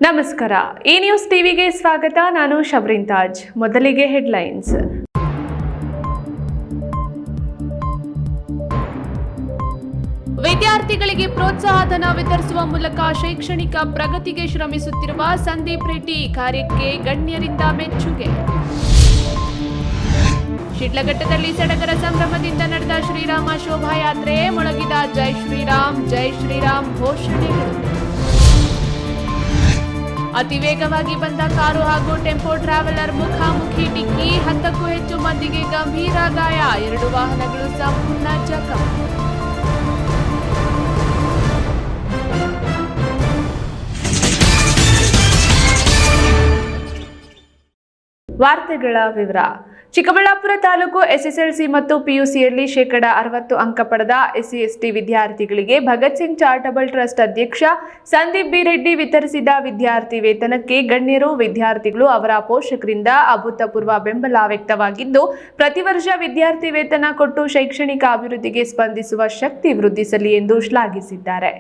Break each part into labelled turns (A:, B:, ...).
A: ನಮಸ್ಕಾರ. ಈ ನ್ಯೂಸ್ ಟಿವಿಗೆ ಸ್ವಾಗತ. ನಾನು ಶಬ್ರಿನ್ ತಾಜ್. ಮೊದಲಿಗೆ ಹೆಡ್ಲೈನ್ಸ್. ವಿದ್ಯಾರ್ಥಿಗಳಿಗೆ ಪ್ರೋತ್ಸಾಹಧನ ವಿತರಿಸುವ ಮೂಲಕ ಶೈಕ್ಷಣಿಕ ಪ್ರಗತಿಗೆ ಶ್ರಮಿಸುತ್ತಿರುವ ಸಂದೀಪ್ ರೆಡ್ಡಿ ಕಾರ್ಯಕ್ಕೆ ಗಣ್ಯರಿಂದ ಮೆಚ್ಚುಗೆ. ಶಿಡ್ಲಘಟ್ಟದಲ್ಲಿ ಸಡಗರ ಸಂಭ್ರಮದಿಂದ ನಡೆದ ಶ್ರೀರಾಮ ಶೋಭಾಯಾತ್ರೆ. ಮೊಳಗಿದ ಜೈ ಶ್ರೀರಾಮ್ ಘೋಷಣೆಗಳು. ಅತಿ ವೇಗವಾಗಿ ಬಂದ ಕಾರು ಹಾಗೂ ಟೆಂಪೋ ಟ್ರಾವೆಲರ್ ಮುಖಾಮುಖಿ ಡಿಕ್ಕಿ. 10ಕ್ಕೂ ಹೆಚ್ಚು ಮಂದಿಗೆ ಗಂಭೀರ ಗಾಯ. 2 ವಾಹನಗಳು ಸಂಪೂರ್ಣ ಜಖಂ. ವಾರ್ತೆಗಳ ವಿವರ. ಚಿಕ್ಕಬಳ್ಳಾಪುರ ತಾಲೂಕು ಎಸ್ಎಸ್ಎಲ್ಸಿ ಮತ್ತು ಪಿಯುಸಿಯಲ್ಲಿ 60% ಅಂಕ ಪಡೆದ ಎಸ್ಸಿ/ಎಸ್ಟಿ ವಿದ್ಯಾರ್ಥಿಗಳಿಗೆ ಭಗತ್ ಸಿಂಗ್ ಚಾರಿಟಬಲ್ ಟ್ರಸ್ಟ್ ಅಧ್ಯಕ್ಷ ಸಂದೀಪ್ ಬಿ ರೆಡ್ಡಿ ವಿತರಿಸಿದ ವಿದ್ಯಾರ್ಥಿ ವೇತನಕ್ಕೆ ಗಣ್ಯರು, ವಿದ್ಯಾರ್ಥಿಗಳು, ಅವರ ಪೋಷಕರಿಂದ ಅಭೂತಪೂರ್ವ ಬೆಂಬಲ ವ್ಯಕ್ತವಾಗಿದ್ದು, ಪ್ರತಿ ವರ್ಷ ವಿದ್ಯಾರ್ಥಿ ವೇತನ ಕೊಟ್ಟು ಶೈಕ್ಷಣಿಕ ಅಭಿವೃದ್ಧಿಗೆ ಸ್ಪಂದಿಸುವ ಶಕ್ತಿ ವೃದ್ಧಿಸಲಿ ಎಂದು ಶ್ಲಾಘಿಸಿದ್ದಾರೆ.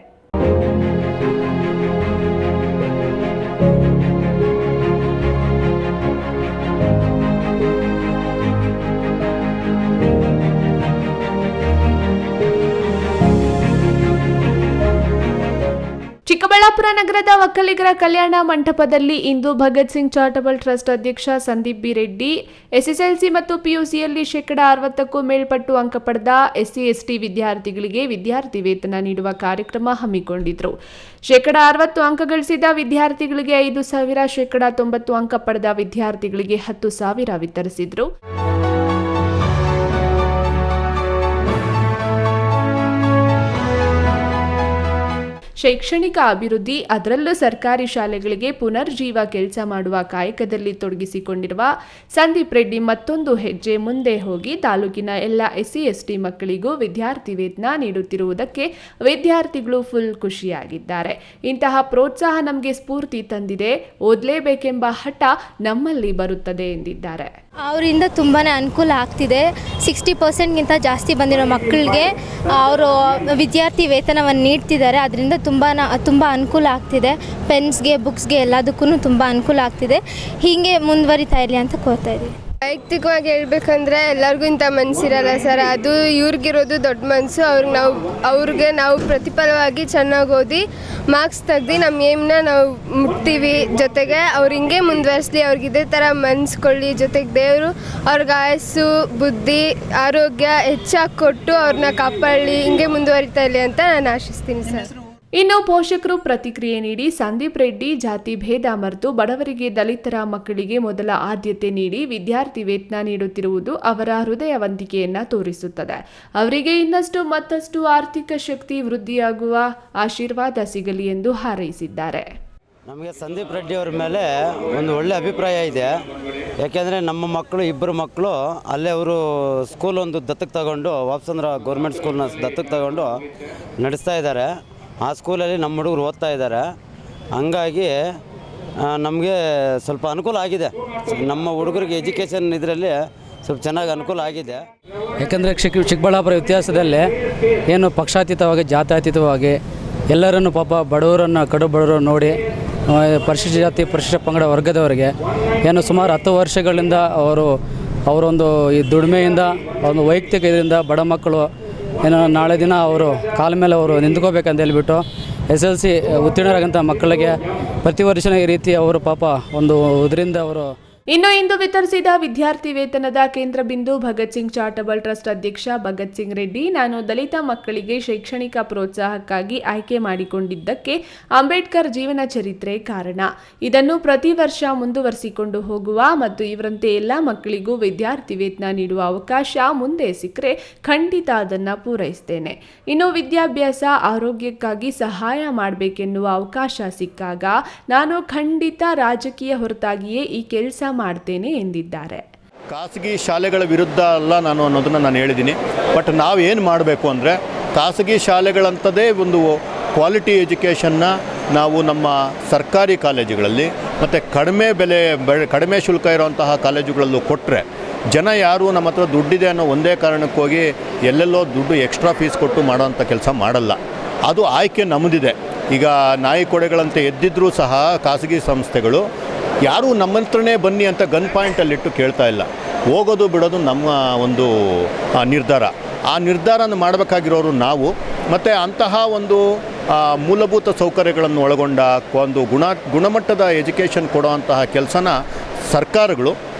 A: ಚಿಕ್ಕಬಳ್ಳಾಪುರ ನಗರದ ಒಕ್ಕಲಿಗರ ಕಲ್ಯಾಣ ಮಂಟಪದಲ್ಲಿ ಇಂದು ಭಗತ್ ಸಿಂಗ್ ಚಾರಿಟಬಲ್ ಟ್ರಸ್ಟ್ ಅಧ್ಯಕ್ಷ ಸಂದೀಪ್ ಬಿ ರೆಡ್ಡಿ ಎಸ್ಎಸ್ಎಲ್ಸಿ ಮತ್ತು ಪಿಯುಸಿಯಲ್ಲಿ 60%ಕ್ಕೂ ಮೇಲ್ಪಟ್ಟು ಅಂಕ ಪಡೆದ ಎಸ್ಸಿ/ಎಸ್ಟಿ ವಿದ್ಯಾರ್ಥಿಗಳಿಗೆ ವಿದ್ಯಾರ್ಥಿ ವೇತನ ನೀಡುವ ಕಾರ್ಯಕ್ರಮ ಹಮ್ಮಿಕೊಂಡಿದ್ರು. 60% ಅಂಕ ಗಳಿಸಿದ ವಿದ್ಯಾರ್ಥಿಗಳಿಗೆ 5,000, 90% ಅಂಕ ಪಡೆದ ವಿದ್ಯಾರ್ಥಿಗಳಿಗೆ 10,000 ವಿತರಿಸಿದ್ರು. ಶೈಕ್ಷಣಿಕ ಅಭಿವೃದ್ಧಿ, ಅದರಲ್ಲೂ ಸರ್ಕಾರಿ ಶಾಲೆಗಳಿಗೆ ಪುನರ್ಜೀವ ಕೆಲಸ ಮಾಡುವ ಕಾಯಕದಲ್ಲಿ ತೊಡಗಿಸಿಕೊಂಡಿರುವ ಸಂದೀಪ್ ರೆಡ್ಡಿ ಮತ್ತೊಂದು ಹೆಜ್ಜೆ ಮುಂದೆ ಹೋಗಿ ತಾಲೂಕಿನ ಎಲ್ಲ ಎಸ್ಸಿ/ಎಸ್ಟಿ ಮಕ್ಕಳಿಗೂ ವಿದ್ಯಾರ್ಥಿ ವೇತನ ನೀಡುತ್ತಿರುವುದಕ್ಕೆ ವಿದ್ಯಾರ್ಥಿಗಳು ಫುಲ್ ಖುಷಿಯಾಗಿದ್ದಾರೆ. ಇಂತಹ ಪ್ರೋತ್ಸಾಹ ನಮಗೆ ಸ್ಫೂರ್ತಿ ತಂದಿದೆ. ಓದಲೇಬೇಕೆಂಬ ಹಠ ನಮ್ಮಲ್ಲಿ ಬರುತ್ತದೆ ಎಂದಿದ್ದಾರೆ.
B: ಅವರಿಂದ ತುಂಬಾ ಅನುಕೂಲ ಆಗ್ತಿದೆ. 60%ಗಿಂತ ಜಾಸ್ತಿ ಬಂದಿರೋ ಮಕ್ಕಳಿಗೆ ಅವರು ವಿದ್ಯಾರ್ಥಿ ವೇತನವನ್ನು ನೀಡ್ತಿದ್ದಾರೆ. ಅದರಿಂದ ತುಂಬ ಅನುಕೂಲ ಆಗ್ತಿದೆ. ಪೆನ್ಸ್ಗೆ, ಬುಕ್ಸ್ಗೆ ಎಲ್ಲದಕ್ಕೂ ತುಂಬ ಅನುಕೂಲ ಆಗ್ತಿದೆ. ಹೀಗೆ ಮುಂದುವರಿತಾ ಇರಲಿ ಅಂತ ಕೋರ್ತಾ ಇದ್ದೀವಿ.
C: ವೈಯಕ್ತಿಕವಾಗಿ ಹೇಳ್ಬೇಕಂದ್ರೆ ಎಲ್ಲರಿಗೂ ಇಂಥ ಮನಸ್ಸಿರಲ್ಲ ಸರ್. ಅದು ಇವ್ರಿಗಿರೋದು ದೊಡ್ಡ ಮನಸ್ಸು. ಅವ್ರಿಗೆ ನಾವು ಪ್ರತಿಫಲವಾಗಿ ಚೆನ್ನಾಗಿ ಓದಿ ಮಾರ್ಕ್ಸ್ ತೆಗ್ದು ನಮ್ಮ ಏಮ್ನ ನಾವು ಮುಟ್ತೀವಿ. ಜೊತೆಗೆ ಅವ್ರು ಹಿಂಗೆ ಮುಂದುವರಿಸಲಿ, ಅವ್ರಿಗೆ ಇದೇ ಥರ ಮನಸ್ಕೊಳ್ಳಿ. ಜೊತೆಗೆ ದೇವರು ಅವ್ರಿಗೆ ಆಯಸ್ಸು, ಬುದ್ಧಿ, ಆರೋಗ್ಯ ಹೆಚ್ಚಾಗಿ ಕೊಟ್ಟು ಅವ್ರನ್ನ ಕಾಪಾಡಲಿ, ಹಿಂಗೆ ಮುಂದುವರಿತಾ ಇರಲಿ ಅಂತ ನಾನು ಆಶಿಸ್ತೀನಿ ಸರ್.
A: ಇನ್ನು ಪೋಷಕರು ಪ್ರತಿಕ್ರಿಯೆ ನೀಡಿ, ಸಂದೀಪ್ ರೆಡ್ಡಿ ಜಾತಿ ಭೇದ ಮರೆತು ಬಡವರಿಗೆ, ದಲಿತರ ಮಕ್ಕಳಿಗೆ ಮೊದಲ ಆದ್ಯತೆ ನೀಡಿ ವಿದ್ಯಾರ್ಥಿ ವೇತನ ನೀಡುತ್ತಿರುವುದು ಅವರ ಹೃದಯವಂತಿಕೆಯನ್ನ ತೋರಿಸುತ್ತದೆ. ಅವರಿಗೆ ಇನ್ನಷ್ಟು ಮತ್ತಷ್ಟು ಆರ್ಥಿಕ ಶಕ್ತಿ ವೃದ್ಧಿಯಾಗುವ ಆಶೀರ್ವಾದ ಸಿಗಲಿ ಎಂದು ಹಾರೈಸಿದ್ದಾರೆ.
D: ನಮಗೆ ಸಂದೀಪ್ ರೆಡ್ಡಿ ಅವ್ರ ಮೇಲೆ ಒಂದು ಒಳ್ಳೆ ಅಭಿಪ್ರಾಯ ಇದೆ. ಯಾಕೆಂದರೆ ನಮ್ಮ ಮಕ್ಕಳು, 2 ಮಕ್ಕಳು ಅಲ್ಲೇ ಅವರು ಸ್ಕೂಲ್ ಒಂದು ದತ್ತಕ್ಕೆ ತಗೊಂಡು, ವಾಪ್ಸಂದ್ರ ಗೌರ್ಮೆಂಟ್ ಸ್ಕೂಲ್ನ ದತ್ತಕ್ಕೆ ತಗೊಂಡು ನಡೆಸ್ತಾ ಇದ್ದಾರೆ. ಆ ಸ್ಕೂಲಲ್ಲಿ ನಮ್ಮ ಹುಡುಗರು ಓದ್ತಾ ಇದ್ದಾರೆ. ಹಂಗಾಗಿ ನಮಗೆ ಸ್ವಲ್ಪ ಅನುಕೂಲ ಆಗಿದೆ. ನಮ್ಮ ಹುಡುಗರಿಗೆ ಎಜುಕೇಷನ್ ಇದರಲ್ಲಿ ಸ್ವಲ್ಪ ಚೆನ್ನಾಗಿ ಅನುಕೂಲ ಆಗಿದೆ.
E: ಯಾಕೆಂದರೆ ಚಿಕ್ಕಬಳ್ಳಾಪುರ ಇತಿಹಾಸದಲ್ಲಿ ಏನು ಪಕ್ಷಾತೀತವಾಗಿ, ಜಾತ್ಯತೀತವಾಗಿ ಎಲ್ಲರನ್ನು ಪಾಪ ಬಡವರನ್ನು, ಕಡು ಬಡವರು ನೋಡಿ ಪರಿಶಿಷ್ಟ ಜಾತಿ, ಪರಿಶಿಷ್ಟ ಪಂಗಡ ವರ್ಗದವರಿಗೆ ಏನು ಸುಮಾರು 10 ವರ್ಷಗಳಿಂದ ಅವರೊಂದು ಈ ದುಡಿಮೆಯಿಂದ, ಒಂದು ವೈಯಕ್ತಿಕ ಇದರಿಂದ ಬಡ ಮಕ್ಕಳು ಏನೋ ನಾಳೆ ದಿನ ಅವರು ಕಾಲ ಮೇಲೆ ಅವರು ನಿಂತ್ಕೋಬೇಕಂತ ಹೇಳಿಬಿಟ್ಟು SLC ಉತ್ತೀರ್ಣರಾಗಂಥ ಮಕ್ಕಳಿಗೆ ಪ್ರತಿ ವರ್ಷ ಈ ರೀತಿ ಅವರು ಪಾಪ ಒಂದು ಇದರಿಂದ ಅವರು.
A: ಇನ್ನು ಇಂದು ವಿತರಿಸಿದ ವಿದ್ಯಾರ್ಥಿ ವೇತನದ ಕೇಂದ್ರ ಬಿಂದು ಭಗತ್ ಸಿಂಗ್ ಚಾರಿಟಬಲ್ ಟ್ರಸ್ಟ್ ಅಧ್ಯಕ್ಷ ಭಗತ್ ಸಿಂಗ್ ರೆಡ್ಡಿ, ನಾನು ದಲಿತ ಮಕ್ಕಳಿಗೆ ಶೈಕ್ಷಣಿಕ ಪ್ರೋತ್ಸಾಹಕ್ಕಾಗಿ ಆಯ್ಕೆ ಮಾಡಿಕೊಂಡಿದ್ದಕ್ಕೆ ಅಂಬೇಡ್ಕರ್ ಜೀವನ ಚರಿತ್ರೆ ಕಾರಣ. ಇದನ್ನು ಪ್ರತಿ ವರ್ಷ ಮುಂದುವರಿಸಿಕೊಂಡು ಹೋಗುವ ಮತ್ತು ಇವರಂತೆ ಎಲ್ಲ ಮಕ್ಕಳಿಗೂ ವಿದ್ಯಾರ್ಥಿ ವೇತನ ನೀಡುವ ಅವಕಾಶ ಮುಂದೆ ಸಿಕ್ಕರೆ ಖಂಡಿತ ಅದನ್ನು ಪೂರೈಸ್ತೇನೆ. ಇನ್ನು ವಿದ್ಯಾಭ್ಯಾಸ, ಆರೋಗ್ಯಕ್ಕಾಗಿ ಸಹಾಯ ಮಾಡಬೇಕೆನ್ನುವ ಅವಕಾಶ ಸಿಕ್ಕಾಗ ನಾನು ಖಂಡಿತ ರಾಜಕೀಯ ಹೊರತಾಗಿಯೇ ಈ ಕೆಲಸ ಮಾಡ್ತೇನೆ ಎಂದಿದ್ದಾರೆ.
F: ಖಾಸಗಿ ಶಾಲೆಗಳ ವಿರುದ್ಧ ಅಲ್ಲ ನಾನು ಅನ್ನೋದನ್ನು ನಾನು ಹೇಳಿದ್ದೀನಿ. ಬಟ್ ನಾವು ಏನು ಮಾಡಬೇಕು ಅಂದರೆ, ಖಾಸಗಿ ಶಾಲೆಗಳಂಥದ್ದೇ ಒಂದು ಕ್ವಾಲಿಟಿ ಎಜುಕೇಷನ್ನ ನಾವು ನಮ್ಮ ಸರ್ಕಾರಿ ಕಾಲೇಜುಗಳಲ್ಲಿ ಮತ್ತು ಕಡಿಮೆ ಶುಲ್ಕ ಇರುವಂತಹ ಕಾಲೇಜುಗಳಲ್ಲೂ ಕೊಟ್ಟರೆ ಜನ ಯಾರು ನಮ್ಮ ಹತ್ರ ದುಡ್ಡಿದೆ ಅನ್ನೋ ಒಂದೇ ಕಾರಣಕ್ಕೋಗಿ ಎಲ್ಲೆಲ್ಲೋ ದುಡ್ಡು ಎಕ್ಸ್ಟ್ರಾ ಫೀಸ್ ಕೊಟ್ಟು ಮಾಡೋವಂಥ ಕೆಲಸ ಮಾಡಲ್ಲ. ಅದು ಆಯ್ಕೆ ನಮ್ಮದಿದೆ. ಈಗ ನಾಯಿ ಕೊಡೆಗಳಂತೆ ಎದ್ದಿದ್ರೂ ಸಹ ಖಾಸಗಿ ಸಂಸ್ಥೆಗಳು ಯಾರೂ ನಮ್ಮ ಹತ್ರನೇ ಬನ್ನಿ ಅಂತ ಗನ್ ಪಾಯಿಂಟಲ್ಲಿಟ್ಟು ಕೇಳ್ತಾ ಇಲ್ಲ. ಹೋಗೋದು ಬಿಡೋದು ನಮ್ಮ ಒಂದು ನಿರ್ಧಾರ. ಆ ನಿರ್ಧಾರನ ಮಾಡಬೇಕಾಗಿರೋರು ನಾವು. ಮತ್ತು ಅಂತಹ ಒಂದು ಮೂಲಭೂತ ಸೌಕರ್ಯಗಳನ್ನು ಒಳಗೊಂಡ ಒಂದು ಗುಣಮಟ್ಟದ ಎಜುಕೇಷನ್ ಕೊಡುವಂತಹ ಕೆಲಸನ ಸರ್ಕಾರಗಳು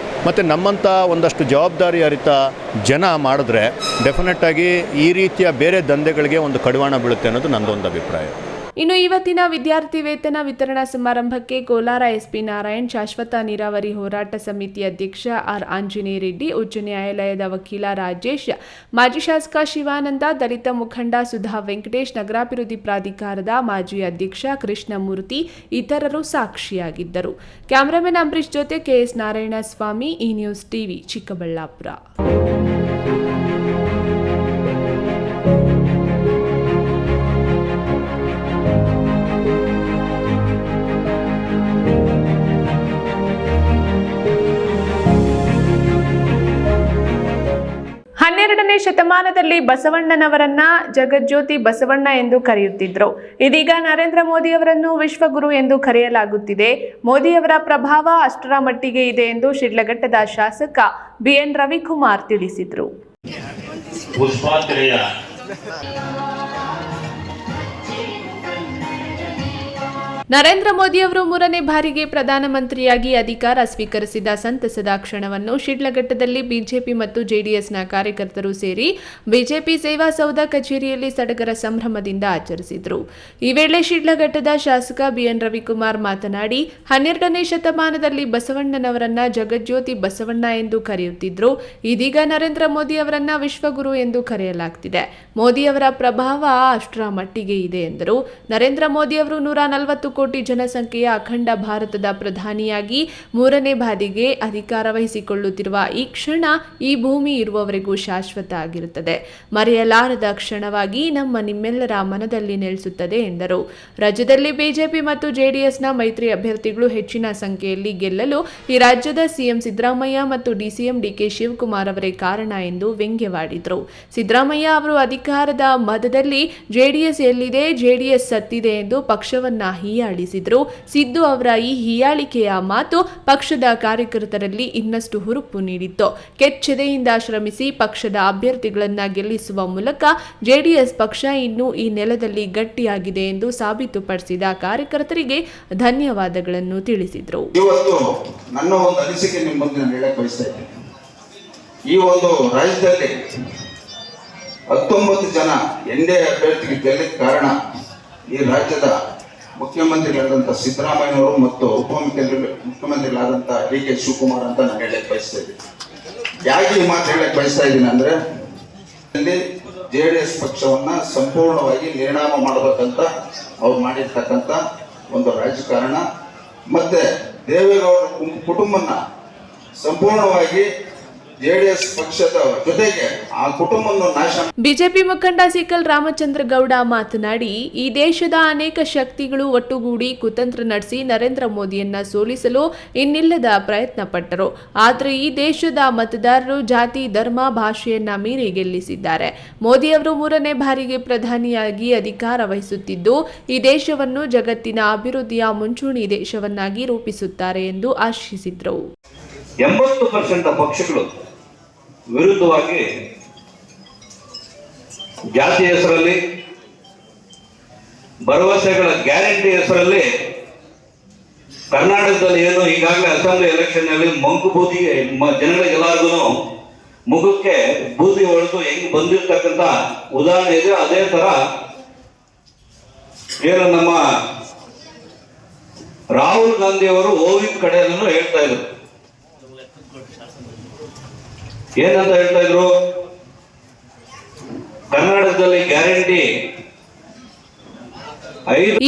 F: ಮತ್ತು ನಮ್ಮಂಥ ಒಂದಷ್ಟು ಜವಾಬ್ದಾರಿ ಅರಿತ ಜನ ಮಾಡಿದ್ರೆ ಡೆಫಿನೆಟ್ಟಾಗಿ ಈ ರೀತಿಯ ಬೇರೆ ದಂಧೆಗಳಿಗೆ ಒಂದು ಕಡಿವಾಣ ಬೀಳುತ್ತೆ ಅನ್ನೋದು ನನ್ನದೊಂದು ಅಭಿಪ್ರಾಯ.
A: ಇನ್ನು ಇವತ್ತಿನ ವಿದ್ಯಾರ್ಥಿ ವೇತನ ವಿತರಣಾ ಸಮಾರಂಭಕ್ಕೆ ಕೋಲಾರ ಎಸ್ಪಿ ನಾರಾಯಣ್, ಶಾಶ್ವತ ನೀರಾವರಿ ಹೋರಾಟ ಸಮಿತಿ ಅಧ್ಯಕ್ಷ ಆರ್ ಆಂಜನೇಯ ರೆಡ್ಡಿ, ಉಚ್ಚ ನ್ಯಾಯಾಲಯದ ವಕೀಲ ರಾಜೇಶ್, ಮಾಜಿ ಶಾಸಕ ಶಿವಾನಂದ, ದಲಿತ ಮುಖಂಡ ಸುಧಾ ವೆಂಕಟೇಶ್, ನಗರಾಭಿವೃದ್ಧಿ ಪ್ರಾಧಿಕಾರದ ಮಾಜಿ ಅಧ್ಯಕ್ಷ ಕೃಷ್ಣಮೂರ್ತಿ ಇತರರು ಸಾಕ್ಷಿಯಾಗಿದ್ದರು. ಕ್ಯಾಮರಾಮನ್ ಅಂಬರೀಶ್ ಜೊತೆ ಕೆಎಸ್ ನಾರಾಯಣಸ್ವಾಮಿ, ಈ ನ್ಯೂಸ್ ಟಿವಿ, ಚಿಕ್ಕಬಳ್ಳಾಪುರ. ಹನ್ನೆರಡನೇ ಶತಮಾನದಲ್ಲಿ ಬಸವಣ್ಣನವರನ್ನ ಜಗಜ್ಯೋತಿ ಬಸವಣ್ಣ ಎಂದು ಕರೆಯುತ್ತಿದ್ರು. ಇದೀಗ ನರೇಂದ್ರ ಮೋದಿಯವರನ್ನು ವಿಶ್ವಗುರು ಎಂದು ಕರೆಯಲಾಗುತ್ತಿದೆ. ಮೋದಿಯವರ ಪ್ರಭಾವ ಅಷ್ಟರ ಮಟ್ಟಿಗೆ ಇದೆ ಎಂದು ಶಿಡ್ಲಘಟ್ಟದ ಶಾಸಕ ಬಿಎನ್ ರವಿಕುಮಾರ್ ತಿಳಿಸಿದರು. ನರೇಂದ್ರ ಮೋದಿಯವರು 3ನೇ ಬಾರಿಗೆ ಪ್ರಧಾನಮಂತ್ರಿಯಾಗಿ ಅಧಿಕಾರ ಸ್ವೀಕರಿಸಿದ ಸಂತಸದ ಕ್ಷಣವನ್ನು ಶಿಡ್ಲಘಟ್ಟದಲ್ಲಿ ಬಿಜೆಪಿ ಮತ್ತು ಜೆಡಿಎಸ್ನ ಕಾರ್ಯಕರ್ತರು ಸೇರಿ ಬಿಜೆಪಿ ಸೇವಾ ಸೌಧ ಕಚೇರಿಯಲ್ಲಿ ಸಡಗರ ಸಂಭ್ರಮದಿಂದ ಆಚರಿಸಿದರು. ಈ ವೇಳೆ ಶಿಡ್ಲಘಟ್ಟದ ಶಾಸಕ ಬಿಎನ್ ರವಿಕುಮಾರ್ ಮಾತನಾಡಿ, 12ನೇ ಶತಮಾನದಲ್ಲಿ ಬಸವಣ್ಣನವರನ್ನ ಜಗಜ್ಯೋತಿ ಬಸವಣ್ಣ ಎಂದು ಕರೆಯುತ್ತಿದ್ರು. ಇದೀಗ ನರೇಂದ್ರ ಮೋದಿ ಅವರನ್ನ ವಿಶ್ವಗುರು ಎಂದು ಕರೆಯಲಾಗ್ತಿದೆ. ಮೋದಿಯವರ ಪ್ರಭಾವ ಅಷ್ಟರ ಮಟ್ಟಿಗೆ ಇದೆ ಎಂದರು. ನರೇಂದ್ರ ಮೋದಿ ಅವರು 140 ಕೋಟಿ ಜನಸಂಖ್ಯೆಯ ಅಖಂಡ ಭಾರತದ ಪ್ರಧಾನಿಯಾಗಿ 3ನೇ ಬಾರಿಗೆ ಅಧಿಕಾರ ವಹಿಸಿಕೊಳ್ಳುತ್ತಿರುವ ಈ ಕ್ಷಣ ಈ ಭೂಮಿ ಇರುವವರೆಗೂ ಶಾಶ್ವತ ಆಗಿರುತ್ತದೆ. ಮರೆಯಲಾರದ ಕ್ಷಣವಾಗಿ ನಿಮ್ಮೆಲ್ಲರ ಮನದಲ್ಲಿ ನೆಲೆಸುತ್ತದೆ ಎಂದರು. ರಾಜ್ಯದಲ್ಲಿ ಬಿಜೆಪಿ ಮತ್ತು ಜೆಡಿಎಸ್ನ ಮೈತ್ರಿ ಅಭ್ಯರ್ಥಿಗಳು ಹೆಚ್ಚಿನ ಸಂಖ್ಯೆಯಲ್ಲಿ ಗೆಲ್ಲಲು ಈ ರಾಜ್ಯದ ಸಿಎಂ ಸಿದ್ದರಾಮಯ್ಯ ಮತ್ತು ಡಿಸಿಎಂ ಡಿಕೆ ಶಿವಕುಮಾರ್ ಅವರೇ ಕಾರಣ ಎಂದು ವ್ಯಂಗ್ಯವಾಡಿದರು. ಸಿದ್ದರಾಮಯ್ಯ ಅವರು ಅಧಿಕಾರದ ಮದದಲ್ಲಿ ಜೆಡಿಎಸ್ ಎಲ್ಲಿದೆ, ಜೆಡಿಎಸ್ ಸತ್ತಿದೆ ಎಂದು ಪಕ್ಷವನ್ನ ಹೀಯಾಳಿಸಿದ್ರು. ಸಿದ್ದು ಅವರ ಈ ಹೀಯಾಳಿಕೆಯ ಮಾತು ಪಕ್ಷದ ಕಾರ್ಯಕರ್ತರಲ್ಲಿ ಇನ್ನಷ್ಟು ಹುರುಪು ನೀಡಿತ್ತು. ಕೆಚ್ಚೆದೆಯಿಂದ ಶ್ರಮಿಸಿ ಪಕ್ಷದ ಅಭ್ಯರ್ಥಿಗಳನ್ನ ಗೆಲ್ಲಿಸುವ ಮೂಲಕ ಜೆಡಿಎಸ್ ಪಕ್ಷ ಇನ್ನೂ ಈ ನೆಲದಲ್ಲಿ ಗಟ್ಟಿಯಾಗಿದೆ ಎಂದು ಸಾಬೀತುಪಡಿಸಿದ ಕಾರ್ಯಕರ್ತರಿಗೆ ಧನ್ಯವಾದಗಳನ್ನು ತಿಳಿಸಿದರು.
G: ಇವತ್ತು ನನ್ನ ಒಂದು ಅನಿಸಿಕೆ ನಿಮ್ಮ ಮುಂದೆ ನಾನು ಹೇಳಕ್ ಬಯಸ್ತಾ ಇದ್ದೀನಿ. ಈ ಒಂದು ರಾಜ್ಯದಲ್ಲಿ 19 ಜನ ಎನ್ಡಿಎ ಅಭ್ಯರ್ಥಿಗೆ ಗೆಲ್ಲಕ್ಕೆ ಕಾರಣ ಈ ರಾಜ್ಯದ ಮುಖ್ಯಮಂತ್ರಿಗಳಾದಂಥ ಸಿದ್ದರಾಮಯ್ಯನವರು ಮತ್ತು ಮುಖ್ಯಮಂತ್ರಿಗಳಾದಂಥ ಡಿಕೆ ಶಿವಕುಮಾರ್ ಅಂತ ನಾನು ಹೇಳಕ್ ಬಯಸ್ತಾ ಇದ್ದೀನಿ. ಯಾಕೆ ಈ ಮಾತು ಹೇಳಕ್ ಬಯಸ್ತಾ ಇದ್ದೀನಿ ಅಂದ್ರೆ, ಜೆಡಿಎಸ್ ಪಕ್ಷವನ್ನ ಸಂಪೂರ್ಣವಾಗಿ ನಿರ್ನಾಮ ಮಾಡಬೇಕಂತ ಅವ್ರು ಮಾಡಿರ್ತಕ್ಕಂಥ ಒಂದು ರಾಜಕಾರಣ, ಮತ್ತೆ ದೇವೇಗೌಡರ ಕುಟುಂಬನ ಸಂಪೂರ್ಣವಾಗಿ ಜೆಡಿಎಸ್ ಪಕ್ಷದ ಜೊತೆಗೆ ಆ ಕುಟುಂಬವನ್ನು ನಾಶ.
A: ಬಿಜೆಪಿ ಮುಖಂಡ ಸಿಕಲ್ ರಾಮಚಂದ್ರ ಗೌಡ ಮಾತನಾಡಿ, ಈ ದೇಶದ ಅನೇಕ ಶಕ್ತಿಗಳು ಒಟ್ಟುಗೂಡಿ ಕುತಂತ್ರ ನಡೆಸಿ ನರೇಂದ್ರ ಮೋದಿಯನ್ನ ಸೋಲಿಸಲು ಇನ್ನಿಲ್ಲದ ಪ್ರಯತ್ನ ಪಟ್ಟರು. ಆದರೆ ಈ ದೇಶದ ಮತದಾರರು ಜಾತಿ, ಧರ್ಮ, ಭಾಷೆಯನ್ನ ಮೀರಿ ಗೆಲ್ಲಿಸಿದ್ದಾರೆ. ಮೋದಿಯವರು 3ನೇ ಬಾರಿಗೆ ಪ್ರಧಾನಿಯಾಗಿ ಅಧಿಕಾರ ವಹಿಸುತ್ತಿದ್ದು ಈ ದೇಶವನ್ನು ಜಗತ್ತಿನ ಅಭಿವೃದ್ಧಿಯ ಮುಂಚೂಣಿ ದೇಶವನ್ನಾಗಿ ರೂಪಿಸುತ್ತಾರೆ ಎಂದು ಆಶಿಸಿದರು.
H: 80% ಪಕ್ಷಗಳು ವಿರುದ್ಧವಾಗಿ ಜಾತಿ ಹೆಸರಲ್ಲಿ, ಭರವಸೆಗಳ ಗ್ಯಾರಂಟಿ ಹೆಸರಲ್ಲಿ ಕರ್ನಾಟಕದಲ್ಲಿ ಏನು ಈಗಾಗಲೇ ಅಸೆಂಬ್ಲಿ ಎಲೆಕ್ಷನ್ ನಲ್ಲಿ ಮಂಕು ಬೂದಿಗೆ ಜನಗಳಿಗೆಲ್ಲರಿಗೂ ಮುಖಕ್ಕೆ ಬೂದಿ ಹೊಡೆದು ಹೆಂಗ್ ಬಂದಿರ್ತಕ್ಕಂಥ ಉದಾಹರಣೆ ಇದೆ. ಅದೇ ತರ ಏನು ನಮ್ಮ ರಾಹುಲ್ ಗಾಂಧಿ ಅವರು ಓವಿನ ಕಡೆಯನ್ನು ಹೇಳ್ತಾ ಇದ್ರು. ಏನಂತ ಹೇಳ್ತಾ ಇದ್ರು, ಕರ್ನಾಟಕದಲ್ಲಿ ಗ್ಯಾರಂಟಿ.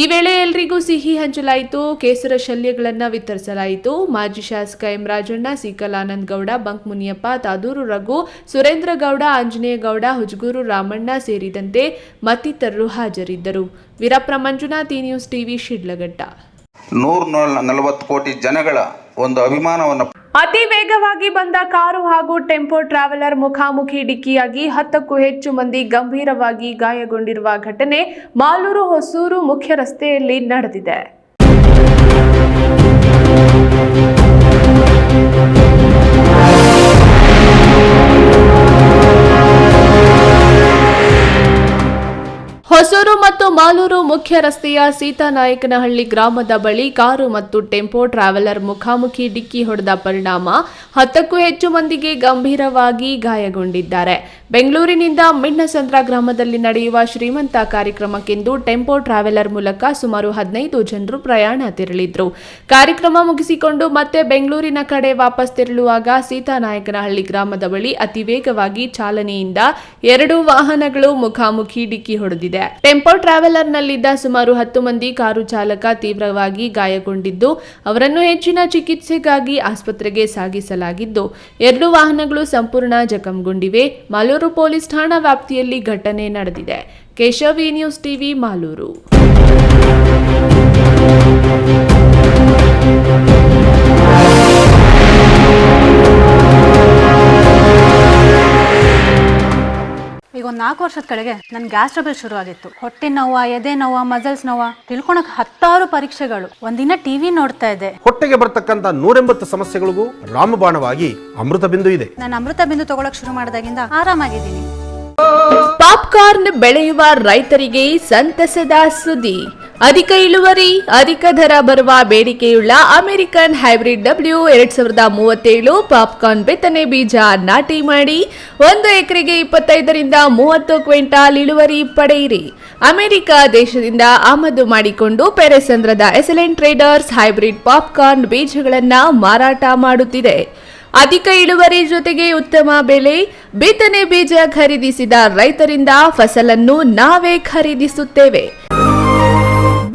A: ಈ ವೇಳೆ ಎಲ್ರಿಗೂ ಸಿಹಿ ಹಂಚಲಾಯಿತು, ಕೇಸರ ಶಲ್ಯಗಳನ್ನು ವಿತರಿಸಲಾಯಿತು. ಮಾಜಿ ಶಾಸಕ ಎಂ ರಾಜಣ್ಣ, ಸಿಕಲ್ ಆನಂದ್ ಗೌಡ, ಬಂಕ್ ಮುನಿಯಪ್ಪ, ತಾದೂರು ರಘು, ಸುರೇಂದ್ರ ಗೌಡ, ಆಂಜನೇಯ ಗೌಡ, ಹುಜಗೂರು ರಾಮಣ್ಣ ಸೇರಿದಂತೆ ಮತ್ತಿತರರು ಹಾಜರಿದ್ದರು. ವೀರಪ್ಪ ಮಂಜುನಾಥ್, ಈ ನ್ಯೂಸ್ ಟಿವಿ, ಶಿಡ್ಲಘಟ್ಟ.
G: 140 ಕೋಟಿ ಜನಗಳ ಒಂದು ಅಭಿಮಾನವನ್ನು
A: ಅತಿ ವೇಗವಾಗಿ ಬಂದ ಕಾರು ಹಾಗೂ ಟೆಂಪೋ ಟ್ರಾವೆಲರ್ ಮುಖಾಮುಖಿ ಡಿಕ್ಕಿಯಾಗಿ 10ಕ್ಕೂ ಹೆಚ್ಚು ಮಂದಿ ಗಂಭೀರವಾಗಿ ಗಾಯಗೊಂಡಿರುವ ಘಟನೆ ಮಾಲೂರು ಹೊಸೂರು ಮುಖ್ಯ ರಸ್ತೆಯಲ್ಲಿ ನಡೆದಿದೆ. ಹೊಸೂರು ಮತ್ತು ಮಾಲೂರು ಮುಖ್ಯ ರಸ್ತೆಯ ಸೀತಾನಾಯಕನಹಳ್ಳಿ ಗ್ರಾಮದ ಬಳಿ ಕಾರು ಮತ್ತು ಟೆಂಪೋ ಟ್ರಾವೆಲರ್ ಮುಖಾಮುಖಿ ಡಿಕ್ಕಿ ಹೊಡೆದ ಪರಿಣಾಮ 10ಕ್ಕೂ ಹೆಚ್ಚು ಮಂದಿಗೆ ಗಂಭೀರವಾಗಿ ಗಾಯಗೊಂಡಿದ್ದಾರೆ. ಬೆಂಗಳೂರಿನಿಂದ ಮಿಣ್ಣಸಂದ್ರ ಗ್ರಾಮದಲ್ಲಿ ನಡೆಯುವ ಶ್ರೀಮಂತ ಕಾರ್ಯಕ್ರಮಕ್ಕೆಂದು ಟೆಂಪೋ ಟ್ರಾವೆಲರ್ ಮೂಲಕ ಸುಮಾರು 15 ಜನರು ಪ್ರಯಾಣ ತೆರಳಿದ್ರು. ಕಾರ್ಯಕ್ರಮ ಮುಗಿಸಿಕೊಂಡು ಮತ್ತೆ ಬೆಂಗಳೂರಿನ ಕಡೆ ವಾಪಸ್ ತೆರಳುವಾಗ ಸೀತಾನಾಯಕನಹಳ್ಳಿ ಗ್ರಾಮದ ಬಳಿ ಅತಿ ವೇಗವಾಗಿ ಚಾಲನೆಯಿಂದ 2 ವಾಹನಗಳು ಮುಖಾಮುಖಿ ಡಿಕ್ಕಿ ಹೊಡೆದಿದೆ. ಟೆಂಪೋ ಟ್ರಾವೆಲರ್ನಲ್ಲಿದ್ದ ಸುಮಾರು 10 ಮಂದಿ ಕಾರು ಚಾಲಕ ತೀವ್ರವಾಗಿ ಗಾಯಗೊಂಡಿದ್ದು ಅವರನ್ನು ಹೆಚ್ಚಿನ ಚಿಕಿತ್ಸೆಗಾಗಿ ಆಸ್ಪತ್ರೆಗೆ ಸಾಗಿಸಲಾಗಿದ್ದು 2 ವಾಹನಗಳು ಸಂಪೂರ್ಣ ಜಖಂಗೊಂಡಿವೆ. ಮಾಲೂರು ಪೊಲೀಸ್ ಠಾಣಾ ವ್ಯಾಪ್ತಿಯಲ್ಲಿ ಘಟನೆ ನಡೆದಿದೆ. Keshav, news TV, Malur.
I: ಈಗ ಒಂದು 4 ವರ್ಷದ ಕೆಳಗೆ ನನ್ನ ಗ್ಯಾಸ್ ಟ್ರಬಲ್ ಶುರು ಆಗಿತ್ತು. ಹೊಟ್ಟೆ ನೋವು, ಎದೆ ನೋವು, ಮಸಲ್ಸ್ ನೋವು ತಿಳ್ಕೊಳಕ್ 10 ಪರೀಕ್ಷೆಗಳು. ಒಂದಿನ ಟಿವಿ ನೋಡ್ತಾ ಇದ್ದೆ.
J: ಹೊಟ್ಟೆಗೆ ಬರ್ತಕ್ಕಂಥ 180 ಸಮಸ್ಯೆಗಳಿಗೂ ರಾಮಬಾಣವಾಗಿ ಅಮೃತ ಬಿಂದು ಇದೆ.
I: ನಾನು ಅಮೃತ ಬಿಂದು ತಗೊಳಕ್ ಶುರು ಮಾಡಿದಾಗಿಂದ ಆರಾಮಾಗಿದ್ದೀನಿ.
A: ಪಾಪ್ಕಾರ್ನ್ ಬೆಳೆಯುವ ರೈತರಿಗೆ ಸಂತಸದ ಸುದ್ದಿ. ಅಧಿಕ ಇಳುವರಿ, ಅಧಿಕ ದರ ಬರುವ ಬೇಡಿಕೆಯುಳ್ಳ ಅಮೆರಿಕನ್ ಹೈಬ್ರಿಡ್ W2037 ಪಾಪ್ಕಾರ್ನ್ ಬಿತ್ತನೆ ಬೀಜ ನಾಟಿ ಮಾಡಿ 1 ಎಕರೆಗೆ 25 ರಿಂದ 30 ಕ್ವಿಂಟಾಲ್ ಇಳುವರಿ ಪಡೆಯಿರಿ. ಅಮೆರಿಕ ದೇಶದಿಂದ ಆಮದು ಮಾಡಿಕೊಂಡು ಪೆರೆಸಂದ್ರದ ಎಸಲೆಂಟ್ ಟ್ರೇಡರ್ಸ್ ಹೈಬ್ರಿಡ್ ಪಾಪ್ಕಾರ್ನ್ ಬೀಜಗಳನ್ನು ಮಾರಾಟ ಮಾಡುತ್ತಿದೆ. ಅಧಿಕ ಇಳುವರಿ ಜೊತೆಗೆ ಉತ್ತಮ ಬೆಲೆ. ಬಿತ್ತನೆ ಬೀಜ ಖರೀದಿಸಿದ ರೈತರಿಂದ ಫಸಲನ್ನು ನಾವೇ ಖರೀದಿಸುತ್ತೇವೆ.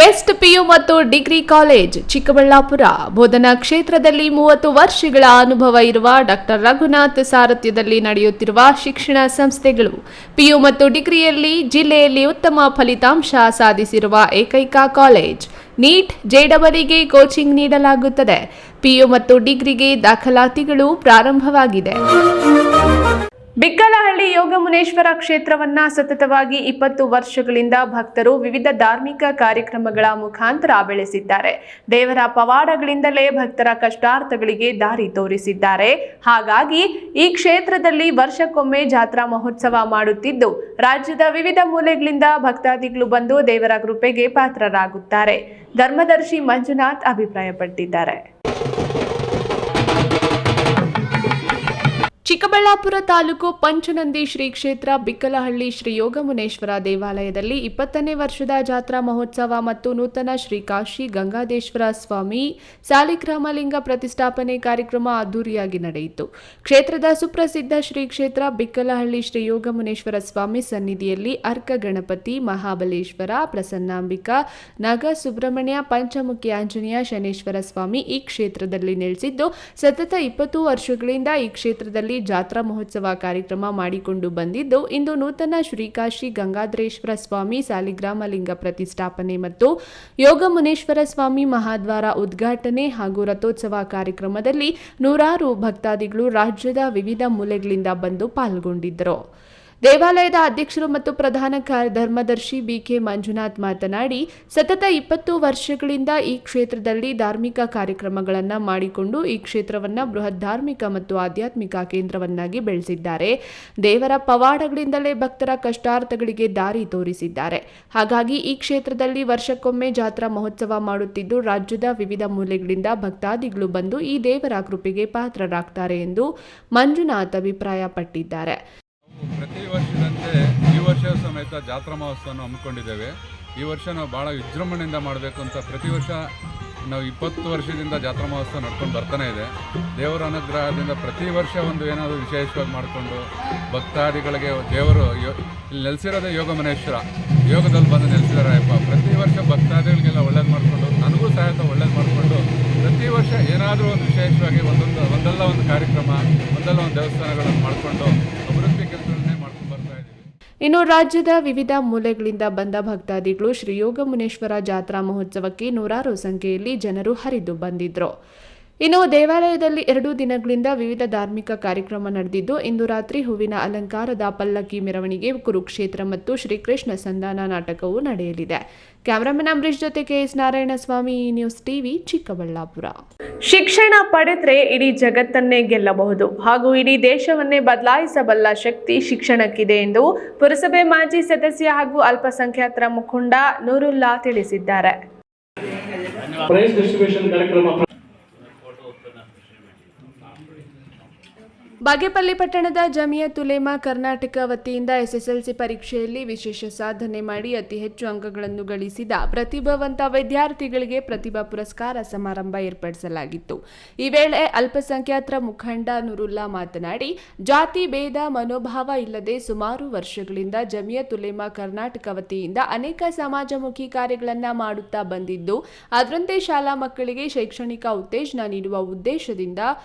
A: ಬೆಸ್ಟ್ ಪಿಯು ಮತ್ತು ಡಿಗ್ರಿ ಕಾಲೇಜ್ ಚಿಕ್ಕಬಳ್ಳಾಪುರ. ಬೋಧನಾ ಕ್ಷೇತ್ರದಲ್ಲಿ 30 ವರ್ಷಗಳ ಅನುಭವ ಇರುವ ಡಾಕ್ಟರ್ ರಘುನಾಥ್ ಸಾರಥ್ಯದಲ್ಲಿ ನಡೆಯುತ್ತಿರುವ ಶಿಕ್ಷಣ ಸಂಸ್ಥೆಗಳು. ಪಿಯು ಮತ್ತು ಡಿಗ್ರಿಯಲ್ಲಿ ಜಿಲ್ಲೆಯಲ್ಲಿ ಉತ್ತಮ ಫಲಿತಾಂಶ ಸಾಧಿಸಿರುವ ಏಕೈಕ ಕಾಲೇಜ್. ನೀಟ್, ಜೆಡಬ್ಲ್ಯೂಗೆ ಕೋಚಿಂಗ್ ನೀಡಲಾಗುತ್ತದೆ. ಪಿಯು ಮತ್ತು ಡಿಗ್ರಿಗೆ ದಾಖಲಾತಿಗಳು ಪ್ರಾರಂಭವಾಗಿದೆ. ಬಿಕ್ಕಲಹಳ್ಳಿ ಯೋಗಮುನೇಶ್ವರ ಕ್ಷೇತ್ರವನ್ನ ಸತತವಾಗಿ 20 ವರ್ಷಗಳಿಂದ ಭಕ್ತರು ವಿವಿಧ ಧಾರ್ಮಿಕ ಕಾರ್ಯಕ್ರಮಗಳ ಮುಖಾಂತರ ಬೆಳೆಸಿದ್ದಾರೆ. ದೇವರ ಪವಾಡಗಳಿಂದಲೇ ಭಕ್ತರ ಕಷ್ಟಾರ್ಥಗಳಿಗೆ ದಾರಿ ತೋರಿಸಿದ್ದಾರೆ. ಹಾಗಾಗಿ ಈ ಕ್ಷೇತ್ರದಲ್ಲಿ ವರ್ಷಕ್ಕೊಮ್ಮೆ ಜಾತ್ರಾ ಮಹೋತ್ಸವ ಮಾಡುತ್ತಿದ್ದು ರಾಜ್ಯದ ವಿವಿಧ ಮೂಲೆಗಳಿಂದ ಭಕ್ತಾದಿಗಳು ಬಂದು ದೇವರ ಕೃಪೆಗೆ ಪಾತ್ರರಾಗುತ್ತಾರೆ. ಧರ್ಮದರ್ಶಿ ಮಂಜುನಾಥ್ ಅಭಿಪ್ರಾಯಪಟ್ಟಿದ್ದಾರೆ. ಚಿಕ್ಕಬಳ್ಳಾಪುರ ತಾಲೂಕು ಪಂಚನಂದಿ ಶ್ರೀ ಕ್ಷೇತ್ರ ಬಿಕ್ಕಲಹಳ್ಳಿ ಶ್ರೀ ಯೋಗಮುನೇಶ್ವರ ದೇವಾಲಯದಲ್ಲಿ 20ನೇ ವರ್ಷದ ಜಾತ್ರಾ ಮಹೋತ್ಸವ ಮತ್ತು ನೂತನ ಶ್ರೀ ಕಾಶಿ ಗಂಗಾಧೇಶ್ವರ ಸ್ವಾಮಿ ಸಾಲಿಗ್ರಾಮಲಿಂಗ ಪ್ರತಿಷ್ಠಾಪನೆ ಕಾರ್ಯಕ್ರಮ ಅದ್ದೂರಿಯಾಗಿ ನಡೆಯಿತು. ಕ್ಷೇತ್ರದ ಸುಪ್ರಸಿದ್ಧ ಶ್ರೀ ಕ್ಷೇತ್ರ ಬಿಕ್ಕಲಹಳ್ಳಿ ಶ್ರೀ ಯೋಗಮುನೇಶ್ವರ ಸ್ವಾಮಿ ಸನ್ನಿಧಿಯಲ್ಲಿ ಅರ್ಕ ಗಣಪತಿ, ಮಹಾಬಲೇಶ್ವರ, ಪ್ರಸನ್ನಾಂಬಿಕಾ, ನಗ ಸುಬ್ರಹ್ಮಣ್ಯ, ಪಂಚಮುಖಿ ಆಂಜನೇಯ, ಶನೇಶ್ವರ ಸ್ವಾಮಿ ಈ ಕ್ಷೇತ್ರದಲ್ಲಿ ನೆಲೆಸಿದ್ದು ಸತತ 20 ವರ್ಷಗಳಿಂದ ಈ ಕ್ಷೇತ್ರದಲ್ಲಿ ಜಾತ್ರಾ ಮಹೋತ್ಸವ ಕಾರ್ಯಕ್ರಮ ಮಾಡಿಕೊಂಡು ಬಂದಿದ್ದು ಇಂದು ನೂತನ ಶ್ರೀಕಾಶಿ ಗಂಗಾಧರೇಶ್ವರ ಸ್ವಾಮಿ ಸಾಲಿಗ್ರಾಮಲಿಂಗ ಪ್ರತಿಷ್ಠಾಪನೆ ಮತ್ತು ಯೋಗಮುನೇಶ್ವರ ಸ್ವಾಮಿ ಮಹಾದ್ವಾರ ಉದ್ಘಾಟನೆ ಹಾಗೂ ರಥೋತ್ಸವ ಕಾರ್ಯಕ್ರಮದಲ್ಲಿ ನೂರಾರು ಭಕ್ತಾದಿಗಳು ರಾಜ್ಯದ ವಿವಿಧ ಮೂಲೆಗಳಿಂದ ಬಂದು ಪಾಲ್ಗೊಂಡಿದ್ದರು. ದೇವಾಲಯದ ಅಧ್ಯಕ್ಷರು ಮತ್ತು ಪ್ರಧಾನ ಧರ್ಮದರ್ಶಿ ಬಿಕೆ ಮಂಜುನಾಥ್ ಮಾತನಾಡಿ, ಸತತ 20 ವರ್ಷಗಳಿಂದ ಈ ಕ್ಷೇತ್ರದಲ್ಲಿ ಧಾರ್ಮಿಕ ಕಾರ್ಯಕ್ರಮಗಳನ್ನು ಮಾಡಿಕೊಂಡು ಈ ಕ್ಷೇತ್ರವನ್ನು ಬೃಹತ್ ಧಾರ್ಮಿಕ ಮತ್ತು ಆಧ್ಯಾತ್ಮಿಕ ಕೇಂದ್ರವನ್ನಾಗಿ ಬೆಳೆಸಿದ್ದಾರೆ. ದೇವರ ಪವಾಡಗಳಿಂದಲೇ ಭಕ್ತರ ಕಷ್ಟಾರ್ಥಗಳಿಗೆ ದಾರಿ ತೋರಿಸಿದ್ದಾರೆ. ಹಾಗಾಗಿ ಈ ಕ್ಷೇತ್ರದಲ್ಲಿ ವರ್ಷಕ್ಕೊಮ್ಮೆ ಜಾತ್ರಾ ಮಹೋತ್ಸವ ಮಾಡುತ್ತಿದ್ದು ರಾಜ್ಯದ ವಿವಿಧ ಮೂಲೆಗಳಿಂದ ಭಕ್ತಾದಿಗಳು ಬಂದು ಈ ದೇವರ ಕೃಪೆಗೆ ಪಾತ್ರರಾಗ್ತಾರೆ ಎಂದು ಮಂಜುನಾಥ್ ಅಭಿಪ್ರಾಯಪಟ್ಟಿದ್ದಾರೆ.
K: ಪ್ರತಿ ವರ್ಷದಂತೆ ಈ ವರ್ಷ ಸಮೇತ ಜಾತ್ರಾ ಮಹೋತ್ಸವವನ್ನು ಹಮ್ಮಿಕೊಂಡಿದ್ದೇವೆ. ಈ ವರ್ಷ ನಾವು ಭಾಳ ವಿಜೃಂಭಣೆಯಿಂದ ಮಾಡಬೇಕು ಅಂತ ಪ್ರತಿ ವರ್ಷ ನಾವು 20 ವರ್ಷದಿಂದ ಜಾತ್ರಾ ಮಹೋತ್ಸವ ನಡ್ಕೊಂಡು ಬರ್ತಾನೆ ಇದೆ. ದೇವರ ಅನುಗ್ರಹದಿಂದ ಪ್ರತಿ ವರ್ಷ ಒಂದು ಏನಾದರೂ ವಿಶೇಷವಾಗಿ ಮಾಡಿಕೊಂಡು ಭಕ್ತಾದಿಗಳಿಗೆ ದೇವರು ಇಲ್ಲಿ ನೆಲೆಸಿರೋದೇ ಯೋಗಮುನೇಶ್ವರ, ಯೋಗದಲ್ಲಿ ಬಂದು ನೆಲೆಸಿದಾರಪ್ಪ. ಪ್ರತಿ ವರ್ಷ ಭಕ್ತಾದಿಗಳಿಗೆಲ್ಲ ಒಳ್ಳೇದು ಮಾಡಿಕೊಂಡು ನನಗೂ ಸಹಿತ ಒಳ್ಳೇದು ಮಾಡಿಕೊಂಡು ಪ್ರತಿ ವರ್ಷ ಏನಾದರೂ ಒಂದು ವಿಶೇಷವಾಗಿ ಒಂದಲ್ಲ ಒಂದು ಕಾರ್ಯಕ್ರಮ, ಒಂದಲ್ಲ ಒಂದು ದೇವಸ್ಥಾನಗಳನ್ನು ಮಾಡಿಕೊಂಡು ಅಭಿವೃದ್ಧಿ ಕೆಲಸಗಳನ್ನೇ ಮಾಡ್ಕೊಂಡು ಬರ್ತಾ ಇದ್ದೀವಿ.
A: ಇನ್ನು ರಾಜ್ಯದ ವಿವಿಧ ಮೂಲೆಗಳಿಂದ ಬಂದ ಭಕ್ತಾದಿಗಳು ಶ್ರೀ ಯೋಗಮುನೇಶ್ವರ ಜಾತ್ರಾ ಮಹೋತ್ಸವಕ್ಕೆ ನೂರಾರು ಸಂಖ್ಯೆಯಲ್ಲಿ ಜನರು ಹರಿದು ಬಂದಿದ್ರು. ಇನ್ನು ದೇವಾಲಯದಲ್ಲಿ 2 ದಿನಗಳಿಂದ ವಿವಿಧ ಧಾರ್ಮಿಕ ಕಾರ್ಯಕ್ರಮ ನಡೆದಿದ್ದು, ಇಂದು ರಾತ್ರಿ ಹೂವಿನ ಅಲಂಕಾರದ ಪಲ್ಲಕ್ಕಿ ಮೆರವಣಿಗೆ, ಕುರುಕ್ಷೇತ್ರ ಮತ್ತು ಶ್ರೀಕೃಷ್ಣ ಸಂಧಾನ ನಾಟಕವು ನಡೆಯಲಿದೆ. ಕ್ಯಾಮರಾಮನ್ ಅಂಬರೀಶ್ ಜೊತೆ ಕೆಎಸ್ ನಾರಾಯಣಸ್ವಾಮಿ, ನ್ಯೂಸ್ ಟಿವಿ, ಚಿಕ್ಕಬಳ್ಳಾಪುರ. ಶಿಕ್ಷಣ ಪಡೆದ್ರೆ ಇಡೀ ಜಗತ್ತನ್ನೇ ಗೆಲ್ಲಬಹುದು ಹಾಗೂ ಇಡೀ ದೇಶವನ್ನೇ ಬದಲಾಯಿಸಬಲ್ಲ ಶಕ್ತಿ ಶಿಕ್ಷಣಕ್ಕಿದೆ ಎಂದು ಪುರಸಭೆ ಮಾಜಿ ಸದಸ್ಯ ಹಾಗೂ ಅಲ್ಪಸಂಖ್ಯಾತರ ಮುಖಂಡ ನೂರುಲ್ಲಾ ತಿಳಿಸಿದ್ದಾರೆ. ಬಾಗೇಪಲ್ಲಿ ಪಟ್ಟಣದ ಜಮಿಯತ್ ಉಲೇಮಾ ಕರ್ನಾಟಕ ವತಿಯಿಂದ ಎಸ್ಎಸ್ಎಲ್ಸಿ ಪರೀಕ್ಷೆಯಲ್ಲಿ ವಿಶೇಷ ಸಾಧನೆ ಮಾಡಿ ಅತಿ ಹೆಚ್ಚು ಅಂಕಗಳನ್ನು ಗಳಿಸಿದ ಪ್ರತಿಭಾವಂತ ವಿದ್ಯಾರ್ಥಿಗಳಿಗೆ ಪ್ರತಿಭಾ ಪುರಸ್ಕಾರ ಸಮಾರಂಭ ಏರ್ಪಡಿಸಲಾಗಿತ್ತು. ಈ ವೇಳೆ ಅಲ್ಪಸಂಖ್ಯಾತರ ಮುಖಂಡ ನೂರುಲ್ಲಾ ಮಾತನಾಡಿ, ಜಾತಿ ಭೇದ ಮನೋಭಾವ ಇಲ್ಲದೆ ಸುಮಾರು ವರ್ಷಗಳಿಂದ ಜಮಿಯತ್ ಉಲೇಮಾ ಕರ್ನಾಟಕ ವತಿಯಿಂದ ಅನೇಕ ಸಮಾಜಮುಖಿ ಕಾರ್ಯಗಳನ್ನು ಮಾಡುತ್ತಾ ಬಂದಿದ್ದು, ಅದರಂತೆ ಶಾಲಾ ಮಕ್ಕಳಿಗೆ ಶೈಕ್ಷಣಿಕ ಉತ್ತೇಜನ ನೀಡುವ ಉದ್ದೇಶದಿಂದ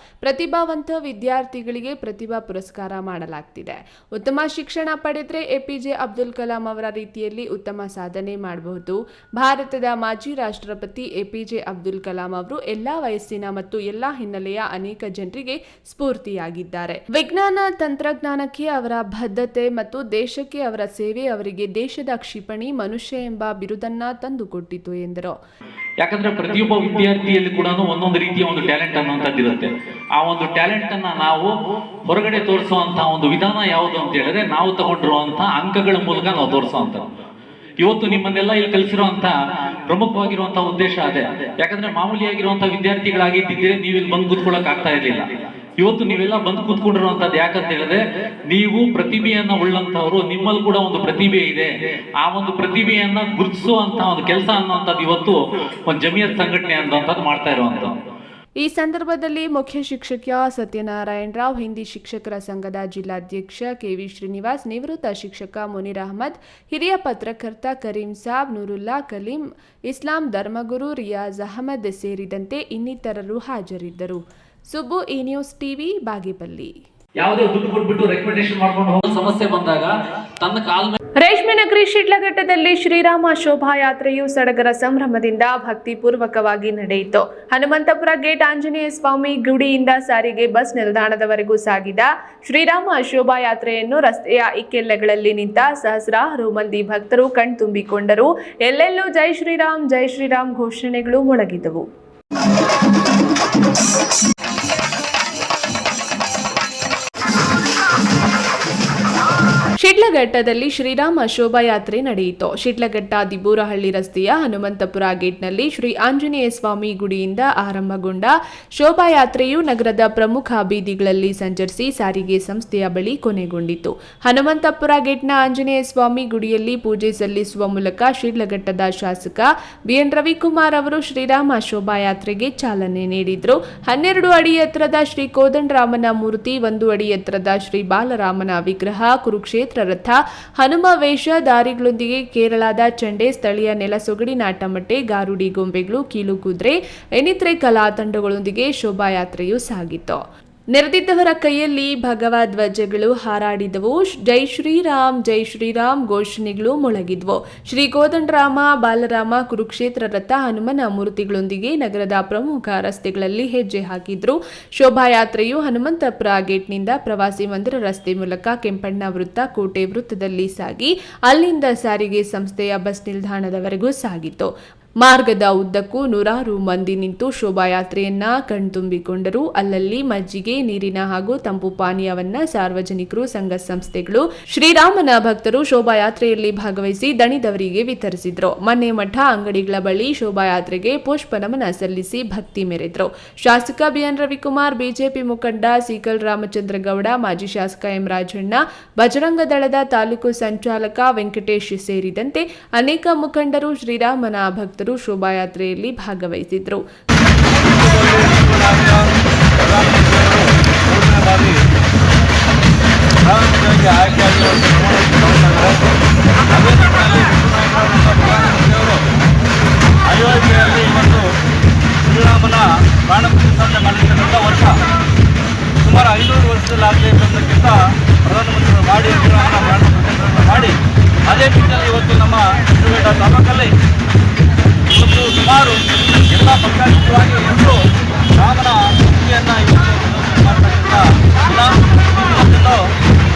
A: ಪ್ರತಿಭಾವಂತ ವಿದ್ಯಾರ್ಥಿಗಳಿಗೆ ಪ್ರತಿಭಾ ಪುರಸ್ಕಾರ ಮಾಡಲಾಗ್ತಿದೆ. ಉತ್ತಮ ಶಿಕ್ಷಣ ಪಡೆದರೆ ಎಪಿಜೆ ಅಬ್ದುಲ್ ಕಲಾಂ ಅವರ ರೀತಿಯಲ್ಲಿ ಉತ್ತಮ ಸಾಧನೆ ಮಾಡಬಹುದು. ಭಾರತದ ಮಾಜಿ ರಾಷ್ಟ್ರಪತಿ ಎಪಿಜೆ ಅಬ್ದುಲ್ ಕಲಾಂ ಅವರು ಎಲ್ಲಾ ವಯಸ್ಸಿನ ಮತ್ತು ಎಲ್ಲಾ ಹಿನ್ನೆಲೆಯ ಅನೇಕ ಜನರಿಗೆ ಸ್ಫೂರ್ತಿಯಾಗಿದ್ದಾರೆ. ವಿಜ್ಞಾನ ತಂತ್ರಜ್ಞಾನಕ್ಕೆ ಅವರ ಬದ್ಧತೆ ಮತ್ತು ದೇಶಕ್ಕೆ ಅವರ ಸೇವೆ ಅವರಿಗೆ ದೇಶದ ಕ್ಷಿಪಣಿ ಮನುಷ್ಯ ಎಂಬ ಬಿರುದನ್ನ ತಂದುಕೊಟ್ಟಿತು ಎಂದರು.
L: ಯಾಕಂದ್ರೆ ಪ್ರತಿಯೊಬ್ಬ ವಿದ್ಯಾರ್ಥಿಯಲ್ಲಿ ಕೂಡ ಒಂದೊಂದು ರೀತಿಯ ಒಂದು ಟ್ಯಾಲೆಂಟ್ ಅನ್ನುವಂಥದ್ದು ಇರುತ್ತೆ. ಆ ಒಂದು ಟ್ಯಾಲೆಂಟ್ ಅನ್ನ ನಾವು ಹೊರಗಡೆ ತೋರಿಸುವಂತಹ ಒಂದು ವಿಧಾನ ಯಾವುದು ಅಂತ ಹೇಳಿದ್ರೆ, ನಾವು ತಗೊಂಡಿರುವಂತಹ ಅಂಕಗಳ ಮೂಲಕ ನಾವು ತೋರಿಸುವಂಥದ್ದು. ಇವತ್ತು ನಿಮ್ಮನ್ನೆಲ್ಲ ಇಲ್ಲಿ ಕಲಿಸಿರುವಂತಹ ಪ್ರಮುಖವಾಗಿರುವಂತಹ ಉದ್ದೇಶ ಅದೇ. ಯಾಕಂದ್ರೆ ಮಾಮೂಲಿಯಾಗಿರುವಂತಹ ವಿದ್ಯಾರ್ಥಿಗಳಾಗಿದ್ದಿದ್ರೆ ನೀವು ಇಲ್ಲಿ ಬಂದು ಕೂತ್ಕೊಳ್ಳಕ್ ಆಗ್ತಾ ಇರಲಿಲ್ಲ. ಇವತ್ತು ನೀವೆಲ್ಲ ಬಂದು ಕೂತ್ಕೊಂಡಿರುವಂತದ್ದು ಯಾಕಂತ ಹೇಳಿದ್ರೆ, ನೀವು ಪ್ರತಿಭೆಯನ್ನ ಉಳ್ಳಂತವ್ರು, ನಿಮ್ಮಲ್ಲಿ ಕೂಡ ಒಂದು ಪ್ರತಿಭೆ ಇದೆ. ಆ ಒಂದು ಪ್ರತಿಭೆಯನ್ನ ಗುರುತಿಸುವಂತಹ ಒಂದು ಕೆಲಸ ಅನ್ನುವಂಥದ್ದು ಇವತ್ತು ಒಂದು ಜಮಿಯತ್ ಸಂಘಟನೆ ಅನ್ನುವಂಥದ್ದು ಮಾಡ್ತಾ ಇರುವಂಥದ್ದು.
A: ಈ ಸಂದರ್ಭದಲ್ಲಿ ಮುಖ್ಯ ಶಿಕ್ಷಕ ಸತ್ಯನಾರಾಯಣ ರಾವ್, ಹಿಂದಿ ಶಿಕ್ಷಕರ ಸಂಘದ ಜಿಲ್ಲಾಧ್ಯಕ್ಷ ಕೆವಿ ಶ್ರೀನಿವಾಸ್, ನಿವೃತ್ತ ಶಿಕ್ಷಕ ಮುನೀರ್ ಅಹಮದ್, ಹಿರಿಯ ಪತ್ರಕರ್ತ ಕರೀಂ ಸಾಬ್, ನೂರುಲ್ಲಾ, ಕಲೀಂ, ಇಸ್ಲಾಂ ಧರ್ಮಗುರು ರಿಯಾಜ್ ಅಹಮದ್ ಸೇರಿದಂತೆ ಇನ್ನಿತರರು ಹಾಜರಿದ್ದರು. ಸುಬ್ಬು, ಈ ನ್ಯೂಸ್ ಟಿವಿ, ಬಾಗೇಪಲ್ಲಿ.
L: ಯಾವುದೇ ದುಡ್ಡು ಕೊಟ್ಬಿಟ್ಟು ರೆಕಮೆಂಡೇಶನ್ ಮಾಡ್ಕೊಂಡು ಹೋಗೋ ಸಮಸ್ಯೆ ಬಂದಾಗ ತನ್ನ ಕಾಲ
A: ರೇಷ್ಮೆ ನಗರಿ ಶಿಡ್ಲಘಟ್ಟದಲ್ಲಿ ಶ್ರೀರಾಮ ಶೋಭಾಯಾತ್ರೆಯು ಸಡಗರ ಸಂಭ್ರಮದಿಂದ ಭಕ್ತಿಪೂರ್ವಕವಾಗಿ ನಡೆಯಿತು. ಹನುಮಂತಪುರ ಗೇಟ್ ಆಂಜನೇಯ ಸ್ವಾಮಿ ಗುಡಿಯಿಂದ ಸಾರಿಗೆ ಬಸ್ ನಿಲ್ದಾಣದವರೆಗೂ ಸಾಗಿದ ಶ್ರೀರಾಮ ಶೋಭಾಯಾತ್ರೆಯನ್ನು ರಸ್ತೆಯ ಇಕ್ಕೆಲೆಗಳಲ್ಲಿ ನಿಂತ ಸಹಸ್ರಾರು ಮಂದಿ ಭಕ್ತರು ಕಣ್ತುಂಬಿಕೊಂಡರು. ಎಲ್ಲೆಲ್ಲೂ ಜೈ ಶ್ರೀರಾಮ್ ಘೋಷಣೆಗಳು ಮೊಳಗಿದವು. ಶಿಡ್ಲಘಟ್ಟದಲ್ಲಿ ಶ್ರೀರಾಮ ಶೋಭಾಯಾತ್ರೆ ನಡೆಯಿತು. ಶಿಡ್ಲಘಟ್ಟ ದಿಬೂರಹಳ್ಳಿ ರಸ್ತೆಯ ಹನುಮಂತಪುರ ಗೇಟ್ನಲ್ಲಿ ಶ್ರೀ ಆಂಜನೇಯ ಸ್ವಾಮಿ ಗುಡಿಯಿಂದ ಆರಂಭಗೊಂಡ ಶೋಭಾಯಾತ್ರೆಯು ನಗರದ ಪ್ರಮುಖ ಬೀದಿಗಳಲ್ಲಿ ಸಂಚರಿಸಿ ಸಾರಿಗೆ ಸಂಸ್ಥೆಯ ಬಳಿ ಕೊನೆಗೊಂಡಿತು. ಹನುಮಂತಪುರ ಗೇಟ್ನ ಆಂಜನೇಯ ಸ್ವಾಮಿ ಗುಡಿಯಲ್ಲಿ ಪೂಜೆ ಸಲ್ಲಿಸುವ ಮೂಲಕ ಶಿಡ್ಲಘಟ್ಟದ ಶಾಸಕ ಬಿಎನ್ ರವಿಕುಮಾರ್ ಅವರು ಶ್ರೀರಾಮ ಶೋಭಾಯಾತ್ರೆಗೆ ಚಾಲನೆ ನೀಡಿದರು. 12 ಅಡಿ ಎತ್ತರದ ಶ್ರೀ ಕೋದಂಡರಾಮನ ಮೂರ್ತಿ, 1 ಅಡಿ ಎತ್ತರದ ಶ್ರೀ ಬಾಲರಾಮನ ವಿಗ್ರಹ, ಕುರುಕ್ಷೇತ್ರ ರಥ, ಹನುಮ ವೇಷ ದಾರಿಗಳೊಂದಿಗೆ ಕೇರಳದ ಚಂಡೆ, ಸ್ಥಳೀಯ ನೆಲಸೊಗಡಿನ ಟಮಟೆ, ಗಾರುಡಿ ಗೊಂಬೆಗಳು, ಕೀಲುಕುದ್ರೆ ಇನ್ನಿತರೆ ಕಲಾ ತಂಡಗಳೊಂದಿಗೆ ಶೋಭಾಯಾತ್ರೆಯು ಸಾಗಿತು. ನೆರೆದಿದ್ದವರ ಕೈಯಲ್ಲಿ ಭಗವಧ್ವಜಗಳು ಹಾರಾಡಿದವು. ಜೈ ಶ್ರೀರಾಮ್ ಘೋಷಣೆಗಳು ಮೊಳಗಿದ್ವು. ಶ್ರೀ ಕೋದಂಡರಾಮ, ಬಾಲರಾಮ, ಕುರುಕ್ಷೇತ್ರ ರಥ, ಹನುಮನ ಮೂರ್ತಿಗಳೊಂದಿಗೆ ನಗರದ ಪ್ರಮುಖ ರಸ್ತೆಗಳಲ್ಲಿ ಹೆಜ್ಜೆ ಹಾಕಿದ್ರು. ಶೋಭಾಯಾತ್ರೆಯು ಹನುಮಂತಪುರ ಗೇಟ್ನಿಂದ ಪ್ರವಾಸಿ ಮಂದಿರ ರಸ್ತೆ ಮೂಲಕ ಕೆಂಪಣ್ಣ ವೃತ್ತ, ಕೋಟೆ ವೃತ್ತದಲ್ಲಿ ಸಾಗಿ ಅಲ್ಲಿಂದ ಸಾರಿಗೆ ಸಂಸ್ಥೆಯ ಬಸ್ ನಿಲ್ದಾಣದವರೆಗೂ ಸಾಗಿತು. ಮಾರ್ಗದ ಉದ್ದಕ್ಕೂ ನೂರಾರು ಮಂದಿ ನಿಂತು ಶೋಭಾಯಾತ್ರೆಯನ್ನ ಕಣ್ತುಂಬಿಕೊಂಡರು. ಅಲ್ಲಲ್ಲಿ ಮಜ್ಜಿಗೆ, ನೀರಿನ ಹಾಗೂ ತಂಪು ಪಾನೀಯವನ್ನ ಸಾರ್ವಜನಿಕರು, ಸಂಘ ಸಂಸ್ಥೆಗಳು, ಶ್ರೀರಾಮನ ಭಕ್ತರು ಶೋಭಾಯಾತ್ರೆಯಲ್ಲಿ ಭಾಗವಹಿಸಿ ದಣಿದವರಿಗೆ ವಿತರಿಸಿದ್ರು. ಮನೆ ಮಠ ಅಂಗಡಿಗಳ ಬಳಿ ಶೋಭಾಯಾತ್ರೆಗೆ ಪುಷ್ಪ ನಮನ ಸಲ್ಲಿಸಿ ಭಕ್ತಿ ಮೆರೆದ್ರು. ಶಾಸಕ ಬಿಎನ್ ರವಿಕುಮಾರ್, ಬಿಜೆಪಿ ಮುಖಂಡ ಸೀಕಲ್ ರಾಮಚಂದ್ರ ಗೌಡ, ಮಾಜಿ ಶಾಸಕ ಎಂ ರಾಜಣ್ಣ, ಬಜರಂಗ ದಳದ ತಾಲೂಕು ಸಂಚಾಲಕ ವೆಂಕಟೇಶ್ ಸೇರಿದಂತೆ ಅನೇಕ ಮುಖಂಡರು ಶ್ರೀರಾಮನ ಭಕ್ತರು ಶೋಭಾಯಾತ್ರೆಯಲ್ಲಿ ಭಾಗವಹಿಸಿದ್ರು.
H: ಅಯೋಧ್ಯೆಯಲ್ಲಿ ಇವತ್ತು ಶ್ರೀರಾಮನ ಪ್ರಾಣ ಪ್ರತಿಷ್ಠಾಪನೆ ಮಾಡಿರ್ತಕ್ಕಂಥ ವರ್ಷ ಸುಮಾರು 500 ವರ್ಷದಲ್ಲಾಗಲಿ ಇರೋದಕ್ಕಿಂತ ಪ್ರಧಾನಮಂತ್ರಿಗಳು ಮಾಡಿ ಶ್ರೀರಾಮನ ಪ್ರಾಣ ಪ್ರತಿಷ್ಠಾಪನೆ ಮಾಡಿ ಅದೇ ನಿಟ್ಟಿನಲ್ಲಿ ಇವತ್ತು ನಮ್ಮ ಶಿಡ್ಲಘಟ್ಟ ತಾಲೂಕಲ್ಲಿ ಇವತ್ತು ಸುಮಾರು ಎಲ್ಲ ಪಕ್ಷಾತೀತವಾಗಿ ಎಲ್ಲರೂ ರಾಮನ ಭಕ್ತಿಯನ್ನು ಇವತ್ತು ಮಾಡ್ತಕ್ಕಂಥ ದಿನ. ಇವತ್ತಿಂದು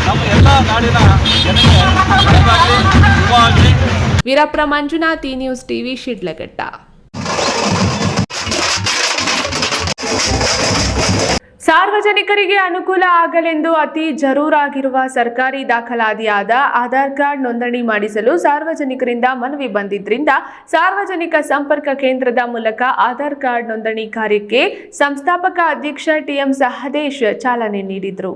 H: ನಮ್ಮ ಎಲ್ಲ ನಾಡಿನ ಜನತೆ ಒಳ್ಳೆಯದಾಗಲಿ, ಶುಭವಾಗಲಿ.
A: Veerappa Manjunath, news TV, Shidlaghatta. ಸಾರ್ವಜನಿಕರಿಗೆ ಅನುಕೂಲ ಆಗಲೆಂದು ಅತಿ ಜರೂರಾಗಿರುವ ಸರ್ಕಾರಿ ದಾಖಲಾತಿಯಾದ ಆಧಾರ್ ಕಾರ್ಡ್ ನೋಂದಣಿ ಮಾಡಿಸಲು ಸಾರ್ವಜನಿಕರಿಂದ ಮನವಿ ಬಂದಿದ್ದರಿಂದ ಸಾರ್ವಜನಿಕ ಸಂಪರ್ಕ ಕೇಂದ್ರದ ಮೂಲಕ ಆಧಾರ್ ಕಾರ್ಡ್ ನೋಂದಣಿ ಕಾರ್ಯಕ್ಕೆ ಸಂಸ್ಥಾಪಕ ಅಧ್ಯಕ್ಷ ಟಿಎಂ ಸಹದೇಶ್ ಚಾಲನೆ ನೀಡಿದರು.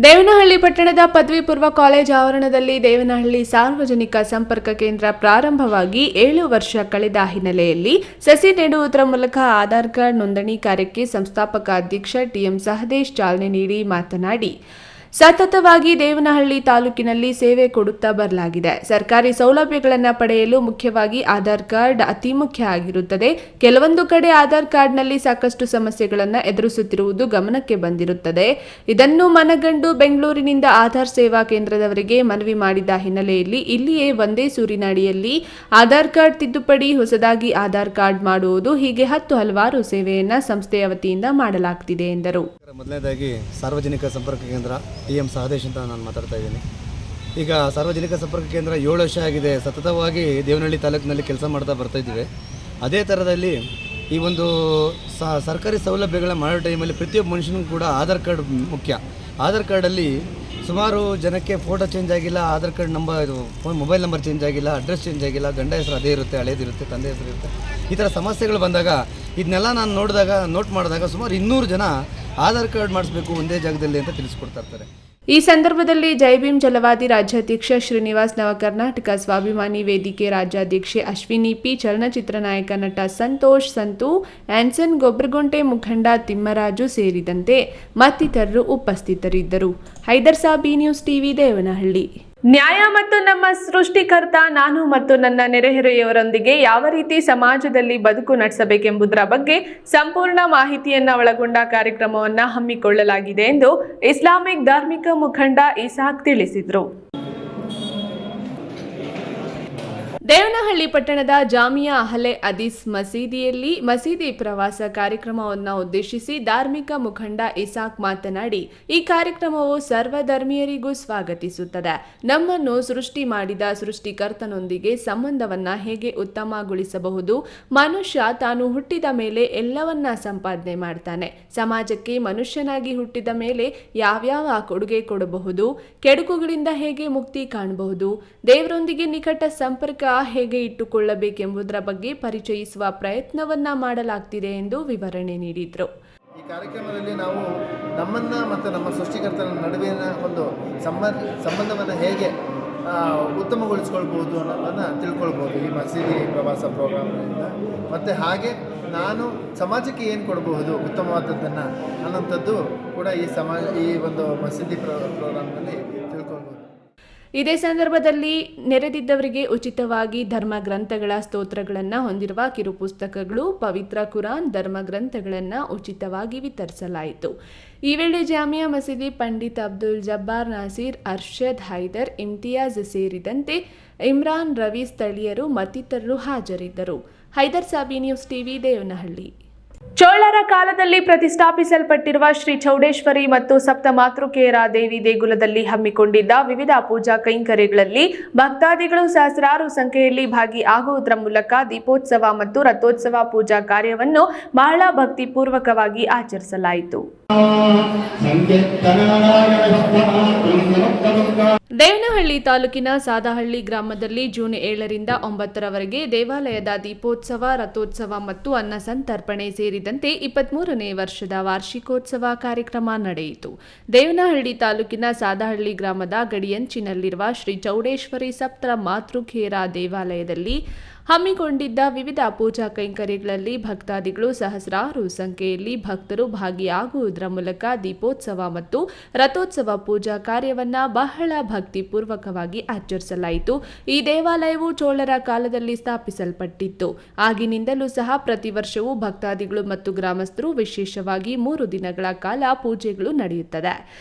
A: ದೇವನಹಳ್ಳಿ ಪಟ್ಟಣದ ಪದವಿ ಪೂರ್ವ ಕಾಲೇಜು ಆವರಣದಲ್ಲಿ ದೇವನಹಳ್ಳಿ ಸಾರ್ವಜನಿಕ ಸಂಪರ್ಕ ಕೇಂದ್ರ ಪ್ರಾರಂಭವಾಗಿ 7 ವರ್ಷ ಕಳೆದ ಹಿನ್ನೆಲೆಯಲ್ಲಿ ಸಸಿ ನೆಡುವುದರ ಮೂಲಕ ಆಧಾರ್ ಕಾರ್ಡ್ ನೋಂದಣಿ ಕಾರ್ಯಕ್ಕೆ ಸಂಸ್ಥಾಪಕ ಅಧ್ಯಕ್ಷ ಟಿಎಂ ಸಹದೇಶ್ ಚಾಲನೆ ನೀಡಿ ಮಾತನಾಡಿ, ಸತತವಾಗಿ ದೇವನಹಳ್ಳಿ ತಾಲೂಕಿನಲ್ಲಿ ಸೇವೆ ಕೊಡುತ್ತಾ ಬರಲಾಗಿದೆ. ಸರ್ಕಾರಿ ಸೌಲಭ್ಯಗಳನ್ನು ಪಡೆಯಲು ಮುಖ್ಯವಾಗಿ ಆಧಾರ್ ಕಾರ್ಡ್ ಅತಿ ಮುಖ್ಯ ಆಗಿರುತ್ತದೆ. ಕೆಲವೊಂದು ಕಡೆ ಆಧಾರ್ ಕಾರ್ಡ್ನಲ್ಲಿ ಸಾಕಷ್ಟು ಸಮಸ್ಯೆಗಳನ್ನು ಎದುರಿಸುತ್ತಿರುವುದು ಗಮನಕ್ಕೆ ಬಂದಿರುತ್ತದೆ. ಇದನ್ನು ಮನಗಂಡು ಬೆಂಗಳೂರಿನಿಂದ ಆಧಾರ್ ಸೇವಾ ಕೇಂದ್ರದವರಿಗೆ ಮನವಿ ಮಾಡಿದ ಹಿನ್ನೆಲೆಯಲ್ಲಿ ಇಲ್ಲಿಯೇ ಒಂದೇ ಸೂರಿನ ಅಡಿಯಲ್ಲಿ ಆಧಾರ್ ಕಾರ್ಡ್ ತಿದ್ದುಪಡಿ, ಹೊಸದಾಗಿ ಆಧಾರ್ ಕಾರ್ಡ್ ಮಾಡುವುದು, ಹೀಗೆ ಹಲವಾರು ಸೇವೆಯನ್ನು ಸಂಸ್ಥೆಯ ವತಿಯಿಂದ ಮಾಡಲಾಗುತ್ತಿದೆ ಎಂದರು.
M: ಮೊದಲನೇದಾಗಿ ಸಾರ್ವಜನಿಕ ಸಂಪರ್ಕ ಕೇಂದ್ರ ಟಿಎಂ ಸಹದೇಶ್ ಅಂತ ನಾನು ಮಾತಾಡ್ತಾ ಇದ್ದೀನಿ. ಈಗ ಸಾರ್ವಜನಿಕ ಸಂಪರ್ಕ ಕೇಂದ್ರ 7 ವರ್ಷ ಆಗಿದೆ. ಸತತವಾಗಿ ದೇವನಹಳ್ಳಿ ತಾಲೂಕಿನಲ್ಲಿ ಕೆಲಸ ಮಾಡ್ತಾ ಬರ್ತಾ ಇದ್ದೀವಿ. ಅದೇ ಥರದಲ್ಲಿ ಈ ಒಂದು ಸರ್ಕಾರಿ ಸೌಲಭ್ಯಗಳ ಮಾಡೋ ಟೈಮಲ್ಲಿ ಪ್ರತಿಯೊಬ್ಬ ಮನುಷ್ಯನಿಗೂ ಕೂಡ ಆಧಾರ್ ಕಾರ್ಡ್ ಮುಖ್ಯ. ಆಧಾರ್ ಕಾರ್ಡಲ್ಲಿ ಸುಮಾರು ಜನಕ್ಕೆ ಫೋಟೋ ಚೇಂಜ್ ಆಗಿಲ್ಲ, Aadhaar card number mobile number change ಆಗಿಲ್ಲ, ಅಡ್ರೆಸ್ ಚೇಂಜ್ ಆಗಿಲ್ಲ, ಗಂಡ ಹೆಸರು ಅದೇ ಇರುತ್ತೆ, ಹಳೇದಿರುತ್ತೆ, ತಂದೆ ಹೆಸರು ಇರುತ್ತೆ. ಈ ಥರ ಸಮಸ್ಯೆಗಳು ಬಂದಾಗ ಇದನ್ನೆಲ್ಲ ನಾನು ನೋಟ್ ಮಾಡಿದಾಗ ಸುಮಾರು 200 ಜನ ಆಧಾರ್ ಕಾರ್ಡ್ ಮಾಡಿಸ್ಬೇಕು ಒಂದೇ ಜಾಗದಲ್ಲಿ ಅಂತ ತಿಳಿಸ್ಕೊಡ್ತಾ ಇರ್ತಾರೆ.
A: ಈ ಸಂದರ್ಭದಲ್ಲಿ ಜೈಭೀಮ್ ಜಲವಾದಿ ರಾಜ್ಯಾಧ್ಯಕ್ಷ ಶ್ರೀನಿವಾಸ್, ನವ ಕರ್ನಾಟಕ ಸ್ವಾಭಿಮಾನಿ ವೇದಿಕೆ ರಾಜ್ಯಾಧ್ಯಕ್ಷೆ ಅಶ್ವಿನಿ ಪಿ, ಚಲನಚಿತ್ರ ನಾಯಕ ನಟ ಸಂತೋಷ್, ಸಂತು, ಆನ್ಸನ್, ಗೊಬ್ಬರಗುಂಟೆ ಮುಖಂಡ ತಿಮ್ಮರಾಜು ಸೇರಿದಂತೆ ಮತ್ತಿತರರು ಉಪಸ್ಥಿತರಿದ್ದರು. Haider Sabi, news TV, Devanahalli. ನ್ಯಾಯ ಮತ್ತು ನಮ್ಮ ಸೃಷ್ಟಿಕರ್ತ ನಾನು ಮತ್ತು ನನ್ನ ನೆರೆಹೊರೆಯವರೊಂದಿಗೆ ಯಾವ ರೀತಿ ಸಮಾಜದಲ್ಲಿ ಬದುಕು ನಡೆಸಬೇಕೆಂಬುದರ ಬಗ್ಗೆ ಸಂಪೂರ್ಣ ಮಾಹಿತಿಯನ್ನು ಒಳಗೊಂಡ ಕಾರ್ಯಕ್ರಮವನ್ನು ಹಮ್ಮಿಕೊಳ್ಳಲಾಗಿದೆ ಎಂದು ಇಸ್ಲಾಮಿಕ್ ಧಾರ್ಮಿಕ ಮುಖಂಡ ಇಸಾಕ್ ತಿಳಿಸಿದರು. ದೇವನಹಳ್ಳಿ ಪಟ್ಟಣದ ಜಾಮಿಯಾ ಅಹ್ಲೆ ಹದೀಸ್ ಮಸೀದಿಯಲ್ಲಿ ಮಸೀದಿ ಪ್ರವಾಸ ಕಾರ್ಯಕ್ರಮವನ್ನು ಉದ್ದೇಶಿಸಿ ಧಾರ್ಮಿಕ ಮುಖಂಡ ಇಸಾಕ್ ಮಾತನಾಡಿ, ಈ ಕಾರ್ಯಕ್ರಮವು ಸರ್ವಧರ್ಮೀಯರಿಗೂ ಸ್ವಾಗತಿಸುತ್ತದೆ. ನಮ್ಮನ್ನು ಸೃಷ್ಟಿ ಮಾಡಿದ ಸೃಷ್ಟಿಕರ್ತನೊಂದಿಗೆ ಸಂಬಂಧವನ್ನು ಹೇಗೆ ಉತ್ತಮಗೊಳಿಸಬಹುದು, ಮನುಷ್ಯ ತಾನು ಹುಟ್ಟಿದ ಮೇಲೆ ಎಲ್ಲವನ್ನ ಸಂಪಾದನೆ ಮಾಡ್ತಾನೆ, ಸಮಾಜಕ್ಕೆ ಮನುಷ್ಯನಾಗಿ ಹುಟ್ಟಿದ ಮೇಲೆ ಯಾವ್ಯಾವ ಕೊಡುಗೆ ಕೊಡಬಹುದು, ಕೆಡುಕುಗಳಿಂದ ಹೇಗೆ ಮುಕ್ತಿ ಕಾಣಬಹುದು, ದೇವರೊಂದಿಗೆ ನಿಕಟ ಸಂಪರ್ಕ ಹೇಗೆ ಇಟ್ಟುಕೊಳ್ಳಬೇಕೆಂಬುದರ ಬಗ್ಗೆ ಪರಿಚಯಿಸುವ ಪ್ರಯತ್ನವನ್ನ ಮಾಡಲಾಗ್ತಿದೆ ಎಂದು ವಿವರಣೆ ನೀಡಿದರು.
M: ಈ ಕಾರ್ಯಕ್ರಮದಲ್ಲಿ ನಾವು ನಮ್ಮನ್ನ ಮತ್ತು ನಮ್ಮ ಸೃಷ್ಟಿಕರ್ತನ ನಡುವಿನ ಒಂದು ಸಂಬಂಧವನ್ನು ಹೇಗೆ ಉತ್ತಮಗೊಳಿಸ್ಕೊಳ್ಬೋದು ಅನ್ನೋದನ್ನು ತಿಳ್ಕೊಳ್ಬೋದು ಈ ಮಸೀದಿ ಪ್ರವಾಸ ಪ್ರೋಗ್ರಾಮ್ನಿಂದ. ಮತ್ತು ಹಾಗೆ ನಾನು ಸಮಾಜಕ್ಕೆ ಏನು ಕೊಡಬಹುದು ಉತ್ತಮವಾದದ್ದನ್ನು ಅನ್ನೋಂಥದ್ದು ಕೂಡ ಈ ಒಂದು ಮಸೀದಿ ಪ್ರೋಗ್ರಾಮ್ನಲ್ಲಿ ತಿಳ್ಕೊಳ್ಬೋದು.
A: ಇದೇ ಸಂದರ್ಭದಲ್ಲಿ ನೆರೆದಿದ್ದವರಿಗೆ ಉಚಿತವಾಗಿ ಧರ್ಮ ಗ್ರಂಥಗಳ ಸ್ತೋತ್ರಗಳನ್ನು ಹೊಂದಿರುವ ಕಿರು ಪುಸ್ತಕಗಳು, ಪವಿತ್ರ ಕುರಾನ್, ಧರ್ಮ ಗ್ರಂಥಗಳನ್ನು ಉಚಿತವಾಗಿ ವಿತರಿಸಲಾಯಿತು. ಈ ವೇಳೆ ಜಾಮಿಯಾ ಮಸೀದಿ ಪಂಡಿತ್ ಅಬ್ದುಲ್ ಜಬ್ಬಾರ್ ನಾಸೀರ್, ಅರ್ಷದ್ ಹೈದರ್, ಇಮ್ತಿಯಾಜ್ ಸೇರಿದಂತೆ ಇಮ್ರಾನ್, ರವಿ, ಸ್ಥಳೀಯರು ಮತ್ತಿತರರು ಹಾಜರಿದ್ದರು. Haidar Sabi, news TV, Devanahalli. ಚೋಳರ ಕಾಲದಲ್ಲಿ ಪ್ರತಿಷ್ಠಾಪಿಸಲ್ಪಟ್ಟಿರುವ ಶ್ರೀ ಚೌಡೇಶ್ವರಿ ಮತ್ತು ಸಪ್ತಮಾತೃಕೆಯರ ದೇವಿ ದೇಗುಲದಲ್ಲಿ ಹಮ್ಮಿಕೊಂಡಿದ್ದ ವಿವಿಧ ಪೂಜಾ ಕೈಂಕರ್ಯಗಳಲ್ಲಿ ಭಕ್ತಾದಿಗಳು ಸಹಸ್ರಾರು ಸಂಖ್ಯೆಯಲ್ಲಿ ಭಾಗಿಯಾಗುವುದರ ಮೂಲಕ ದೀಪೋತ್ಸವ ಮತ್ತು ರಥೋತ್ಸವ ಪೂಜಾ ಕಾರ್ಯವನ್ನು ಬಹಳ ಭಕ್ತಿಪೂರ್ವಕವಾಗಿ ಆಚರಿಸಲಾಯಿತು. ದೇವನಹಳ್ಳಿ ತಾಲೂಕಿನ ಸಾದಹಳ್ಳಿ ಗ್ರಾಮದಲ್ಲಿ ಜೂನ್ 7ರಿಂದ 9ರವರೆಗೆ ದೇವಾಲಯದ ದೀಪೋತ್ಸವ, ರಥೋತ್ಸವ ಮತ್ತು ಅನ್ನ ಸಂತರ್ಪಣೆ ಸೇರಿದಂತೆ 23ನೇ ವರ್ಷದ ವಾರ್ಷಿಕೋತ್ಸವ ಕಾರ್ಯಕ್ರಮ ನಡೆಯಿತು. ದೇವನಹಳ್ಳಿ ತಾಲೂಕಿನ ಸಾದಹಳ್ಳಿ ಗ್ರಾಮದ ಗಡಿಯಂಚಿನಲ್ಲಿರುವ ಶ್ರೀ ಚೌಡೇಶ್ವರಿ ಸಪ್ತ ಮಾತೃಕೆಯರ ದೇವಾಲಯದಲ್ಲಿ ಹಮ್ಮಿಕೊಂಡಿದ್ದ ವಿವಿಧ ಪೂಜಾ ಕೈಂಕರ್ಯಗಳಲ್ಲಿ ಭಕ್ತಾದಿಗಳು ಸಹಸ್ರಾರು ಸಂಖ್ಯೆಯಲ್ಲಿ ಭಕ್ತರು ಭಾಗಿಯಾಗುವುದರ ಮೂಲಕ ದೀಪೋತ್ಸವ ಮತ್ತು ರಥೋತ್ಸವ ಪೂಜಾ ಕಾರ್ಯವನ್ನು ಬಹಳ ಭಕ್ತಿಪೂರ್ವಕವಾಗಿ ಆಚರಿಸಲಾಯಿತು. ಈ ದೇವಾಲಯವು ಚೋಳರ ಕಾಲದಲ್ಲಿ ಸ್ಥಾಪಿಸಲ್ಪಟ್ಟಿತ್ತು. ಆಗಿನಿಂದಲೂ ಸಹ ಪ್ರತಿ ವರ್ಷವೂ ಭಕ್ತಾದಿಗಳು ಮತ್ತು ಗ್ರಾಮಸ್ಥರು ವಿಶೇಷವಾಗಿ 3 ದಿನಗಳ ಕಾಲ ಪೂಜೆಗಳು ನಡೆಯುತ್ತದೆ.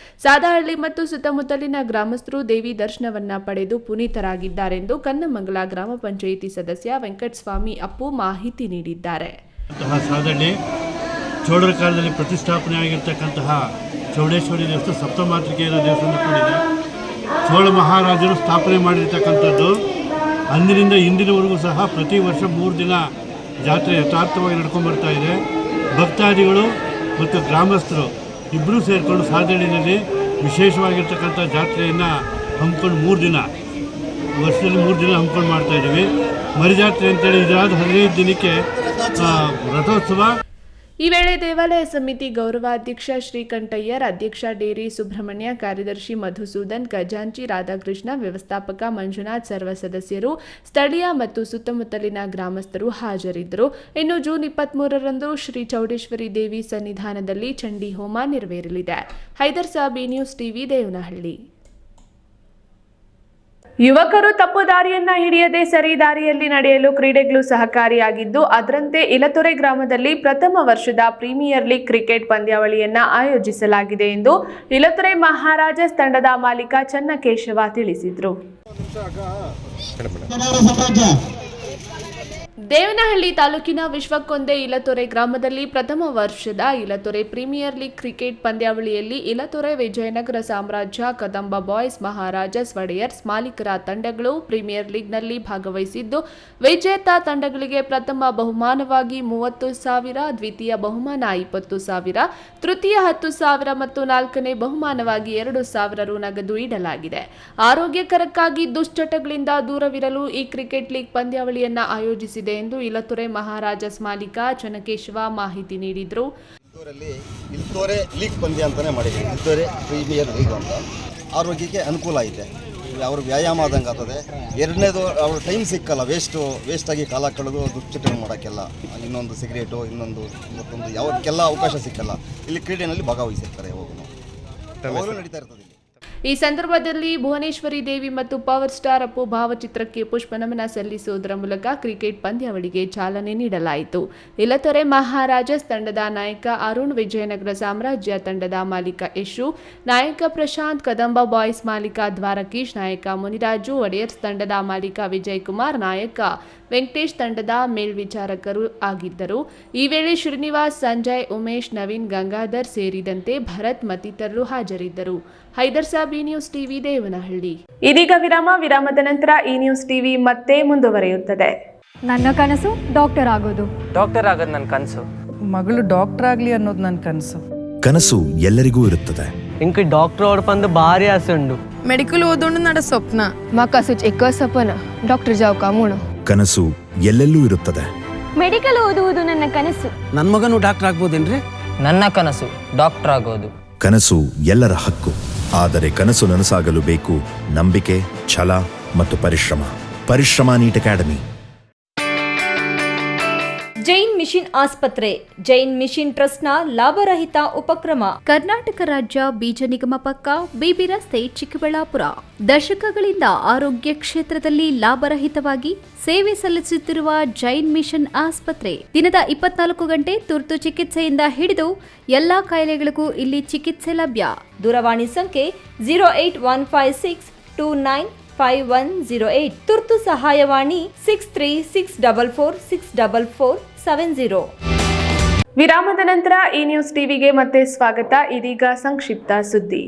A: ಸಾದಹಳ್ಳಿ ಮತ್ತು ಸುತ್ತಮುತ್ತಲಿನ ಗ್ರಾಮಸ್ಥರು ದೇವಿ ದರ್ಶನವನ್ನ ಪಡೆದು ಪುನೀತರಾಗಿದ್ದಾರೆಂದು ಕನ್ನಮಂಗಲ ಗ್ರಾಮ ಪಂಚಾಯಿತಿ ಸದಸ್ಯ ವೆಂಕಟಸ್ವಾಮಿ ಅಪ್ಪು ಮಾಹಿತಿ ನೀಡಿದ್ದಾರೆ.
N: ಸಾಧನೆ ಚೋಳರ ಕಾಲದಲ್ಲಿ ಪ್ರತಿಷ್ಠಾಪನೆ ಆಗಿರ್ತಕ್ಕಂತಹ ಚೌಡೇಶ್ವರಿ ದೇವಸ್ಥಾನ ಸಪ್ತಮಾತೃಕೆಯರ ದೇವಸ್ಥಾನ ಕೂಡಿದೆ. ಚೋಳ ಮಹಾರಾಜರು ಸ್ಥಾಪನೆ ಮಾಡಿರ್ತಕ್ಕಂಥದ್ದು. ಅಂದಿನಿಂದ ಇಂದಿನವರೆಗೂ ಸಹ ಪ್ರತಿ ವರ್ಷ 3 ದಿನ ಜಾತ್ರೆ ಯಥಾರ್ಥವಾಗಿ ನಡ್ಕೊಂಡ್ಬರ್ತಾ ಇದೆ. ಭಕ್ತಾದಿಗಳು ಮತ್ತು ಗ್ರಾಮಸ್ಥರು ಇಬ್ಬರೂ ಸೇರಿಕೊಂಡು ಸಾಧನೆಯಲ್ಲಿ ವಿಶೇಷವಾಗಿರ್ತಕ್ಕಂಥ ಜಾತ್ರೆಯನ್ನು ಹಮ್ಮಿಕೊಂಡು 3 ದಿನ ವರ್ಷದಲ್ಲಿ 3 ದಿನ ಹಮ್ಮಿಕೊಂಡು ಮಾಡ್ತಾಯಿದ್ದೀವಿ. ಮರಿಜಾತ್ರೆ ಅಂತೇಳಿ ಇದಾದ 15 ದಿನಕ್ಕೆ ರಥೋತ್ಸವ.
A: ಈ ವೇಳೆ ದೇವಾಲಯ ಸಮಿತಿ ಗೌರವಾಧ್ಯಕ್ಷ ಶ್ರೀಕಂಠಯ್ಯರ್, ಅಧ್ಯಕ್ಷ ಡೇರಿ ಸುಬ್ರಹ್ಮಣ್ಯ, ಕಾರ್ಯದರ್ಶಿ ಮಧುಸೂದನ್, ಖಜಾಂಚಿ ರಾಧಾಕೃಷ್ಣ, ವ್ಯವಸ್ಥಾಪಕ ಮಂಜುನಾಥ್, ಸರ್ವ ಸದಸ್ಯರು, ಸ್ಥಳೀಯ ಮತ್ತು ಸುತ್ತಮುತ್ತಲಿನ ಗ್ರಾಮಸ್ಥರು ಹಾಜರಿದ್ದರು. ಇನ್ನು ಜೂನ್ 23ರಂದು ಶ್ರೀ ಚೌಡೇಶ್ವರಿ ದೇವಿ ಸನ್ನಿಧಾನದಲ್ಲಿ ಚಂಡಿ ಹೋಮ ನೆರವೇರಲಿದೆ. Haidar Sabi, news TV, Devanahalli. ಯುವಕರು ತಪ್ಪು ದಾರಿಯನ್ನ ಹಿಡಿಯದೆ ಸರಿ ದಾರಿಯಲ್ಲಿ ನಡೆಯಲು ಕ್ರೀಡೆಗಳು ಸಹಕಾರಿಯಾಗಿದ್ದು, ಅದರಂತೆ ಇಲತೊರೆ ಗ್ರಾಮದಲ್ಲಿ ಪ್ರಥಮ ವರ್ಷದ ಪ್ರೀಮಿಯರ್ ಲೀಗ್ ಕ್ರಿಕೆಟ್ ಪಂದ್ಯಾವಳಿಯನ್ನ ಆಯೋಜಿಸಲಾಗಿದೆ ಎಂದು ಇಲತೊರೆ ಮಹಾರಾಜಸ್ ತಂಡದ ಮಾಲೀಕ ಚನ್ನಕೇಶವ ತಿಳಿಸಿದರು. ದೇವನಹಳ್ಳಿ ತಾಲೂಕಿನ ವಿಶ್ವಕ್ಕೊಂದೇ ಇಲತೊರೆ ಗ್ರಾಮದಲ್ಲಿ ಪ್ರಥಮ ವರ್ಷದ ಇಲತೊರೆ ಪ್ರೀಮಿಯರ್ ಲೀಗ್ ಕ್ರಿಕೆಟ್ ಪಂದ್ಯಾವಳಿಯಲ್ಲಿ ಇಲತೊರೆ ವಿಜಯನಗರ ಸಾಮ್ರಾಜ್ಯ, ಕದಂಬ ಬಾಯ್ಸ್, ಮಹಾರಾಜಸ್, ಒಡೆಯರ್ಸ್ ಮಾಲೀಕರ ತಂಡಗಳು ಪ್ರೀಮಿಯರ್ ಲೀಗ್ನಲ್ಲಿ ಭಾಗವಹಿಸಿದ್ದು, ವಿಜೇತ ತಂಡಗಳಿಗೆ ಪ್ರಥಮ ಬಹುಮಾನವಾಗಿ 30,000, ದ್ವಿತೀಯ ಬಹುಮಾನ 20,000, ತೃತೀಯ 10,000 ಮತ್ತು ನಾಲ್ಕನೇ ಬಹುಮಾನವಾಗಿ 2,000 ರು ನಗದು ಇಡಲಾಗಿದೆ. ಆರೋಗ್ಯಕರಕ್ಕಾಗಿ ದುಶ್ಚಟಗಳಿಂದ ದೂರವಿರಲು ಈ ಕ್ರಿಕೆಟ್ ಲೀಗ್ ಪಂದ್ಯಾವಳಿಯನ್ನ ಆಯೋಜಿಸಿದೆ ಎಂದು ಇಲತೊರೆ ಮಹಾರಾಜಸ್ ಮಾಲೀಕ ಚನ್ನಕೇಶವ ಮಾಹಿತಿ ನೀಡಿದರು.
O: ಇಲತೊರೆ ಲೀಗ್ ಪಂದ್ಯ ಅಂತಾನೆ ಮಾಡಿದ್ದೀವಿ. ಇಲತೊರೆ ಪ್ರೀಮಿಯರ್ ಲೀಗ್ ಅಂತ ಆರೋಗ್ಯಕ್ಕೆ ಅನುಕೂಲ ಐತೆ. ಅವ್ರಿಗೆ ವ್ಯಾಯಾಮ ಆದಂಗೆ ಆಗ್ತದೆ. ಎರಡನೇದು ಅವ್ರ ಟೈಮ್ ಸಿಕ್ಕಲ್ಲ, ವೇಸ್ಟಾಗಿ ಕಾಲ ಕಳೆದು ದುಶ್ಚಟನೆ ಮಾಡೋಕ್ಕೆಲ್ಲ, ಇನ್ನೊಂದು ಸಿಗರೇಟು, ಇನ್ನೊಂದು ಮತ್ತೊಂದು ಯಾವಕ್ಕೆಲ್ಲ ಅವಕಾಶ ಸಿಕ್ಕಲ್ಲ. ಇಲ್ಲಿ ಕ್ರೀಡೆಯಲ್ಲಿ ಭಾಗವಹಿಸಿರ್ತಾರೆ. ಯಾವಾಗಲೂ ನಡೀತಾ ಇರ್ತದೆ.
A: ಈ ಸಂದರ್ಭದಲ್ಲಿ ಭುವನೇಶ್ವರಿ ದೇವಿ ಮತ್ತು ಪವರ್ ಸ್ಟಾರ್ ಅಪ್ಪು ಭಾವಚಿತ್ರಕ್ಕೆ ಪುಷ್ಪನಮನ ಸಲ್ಲಿಸುವುದರ ಮೂಲಕ ಕ್ರಿಕೆಟ್ ಪಂದ್ಯಾವಳಿಗೆ ಚಾಲನೆ ನೀಡಲಾಯಿತು. ಇಲತೊರೆ ಮಹಾರಾಜಸ್ ತಂಡದ ನಾಯಕ ಅರುಣ್, ವಿಜಯನಗರ ಸಾಮ್ರಾಜ್ಯ ತಂಡದ ಮಾಲೀಕ ಯಶು, ನಾಯಕ ಪ್ರಶಾಂತ್, ಕದಂಬ ಬಾಯ್ಸ್ ಮಾಲೀಕ ದ್ವಾರಕೀಶ್, ನಾಯಕ ಮುನಿರಾಜು, ಒಡೆಯರ್ಸ್ ತಂಡದ ಮಾಲೀಕ ವಿಜಯ್ ಕುಮಾರ್, ನಾಯಕ ವೆಂಕಟೇಶ್ ತಂಡದ ಮೇಲ್ವಿಚಾರಕರು ಆಗಿದ್ದರು. ಈ ವೇಳೆ ಶ್ರೀನಿವಾಸ್, ಸಂಜಯ್, ಉಮೇಶ್, ನವೀನ್, ಗಂಗಾಧರ್ ಸೇರಿದಂತೆ ಭರತ್ ಮತ್ತಿತರರು ಹಾಜರಿದ್ದರು. Haidar Sabi, news TV, Devanahalli. ಇದೀಗ ವಿರಾಮದ ನಂತರ ಈ ನ್ಯೂಸ್ ಟಿವಿ ಮತ್ತೆ ಮುಂದುವರಿಯುತ್ತದೆ.
P: ನನ್ನ ಕನಸು ಡಾಕ್ಟರ್ ಆಗೋದು.
Q: ಡಾಕ್ಟರ್ ಆಗೋದು ನನ್ನ ಕನಸು.
R: ಮಗಳು ಡಾಕ್ಟರ್ ಆಗಲಿ ಅನ್ನೋದು ನನ್ನ ಕನಸು.
S: ಕನಸು ಎಲ್ಲರಿಗೂ ಇರುತ್ತದೆ.
Q: ಇಂಕ ಡಾಕ್ಟರ್ ಓಡ್ಪಂದು ಭಾರಿ ಆಸೆ ಉಂಡು.
R: ಮೆಡಿಕಲ್ ಓದೋಣ ನಡ ಸ್ವಪ್ನ.
C: మా కసు ఎక్కువ సపన డాక్టర్ జావ్ కామును.
S: ಕನಸು ಎಲ್ಲೆಲ್ಲೂ ಇರುತ್ತದೆ.
P: ಮೆಡಿಕಲ್ ಓದುವುದು ನನ್ನ ಕನಸು.
Q: ನನ್ನ ಮಗನು ಡಾಕ್ಟರ್ ಆಗ್ಬೋದೇನ್ರಿ? ನನ್ನ ಕನಸು ಡಾಕ್ಟರ್ ಆಗೋದು.
S: ಕನಸು ಎಲ್ಲರ ಹಕ್ಕು. ಆದರೆ ಕನಸು ನನಸಾಗಲು ಬೇಕು ನಂಬಿಕೆ, ಛಲ ಮತ್ತು ಪರಿಶ್ರಮ. Neat academy.
T: ಜೈನ್ ಮಿಷನ್ ಆಸ್ಪತ್ರೆ, ಜೈನ್ ಮಿಷನ್ ಟ್ರಸ್ಟ್ನ ಲಾಭರಹಿತ ಉಪಕ್ರಮ.
U: ಕರ್ನಾಟಕ ರಾಜ್ಯ ಬೀಜ ನಿಗಮ ಪಕ್ಕ, ಬಿಬಿ ರಸ್ತೆ, ಚಿಕ್ಕಬಳ್ಳಾಪುರ. ದಶಕಗಳಿಂದ ಆರೋಗ್ಯ ಕ್ಷೇತ್ರದಲ್ಲಿ ಲಾಭರಹಿತವಾಗಿ ಸೇವೆ ಸಲ್ಲಿಸುತ್ತಿರುವ ಜೈನ್ ಮಿಷನ್ ಆಸ್ಪತ್ರೆ ದಿನದ 24 ಗಂಟೆ ತುರ್ತು ಚಿಕಿತ್ಸೆಯಿಂದ ಹಿಡಿದು ಎಲ್ಲಾ ಕಾಯಿಲೆಗಳಿಗೂ ಇಲ್ಲಿ ಚಿಕಿತ್ಸೆ ಲಭ್ಯ.
T: ದೂರವಾಣಿ ಸಂಖ್ಯೆ 08156295108. ತುರ್ತು ಸಹಾಯವಾಣಿ 6364464470.
A: ವಿರಾಮದ ನಂತರ ಈ ನ್ಯೂಸ್ ಟಿವಿಗೆ ಮತ್ತೆ ಸ್ವಾಗತ. ಇದೀಗ ಸಂಕ್ಷಿಪ್ತ ಸುದ್ದಿ.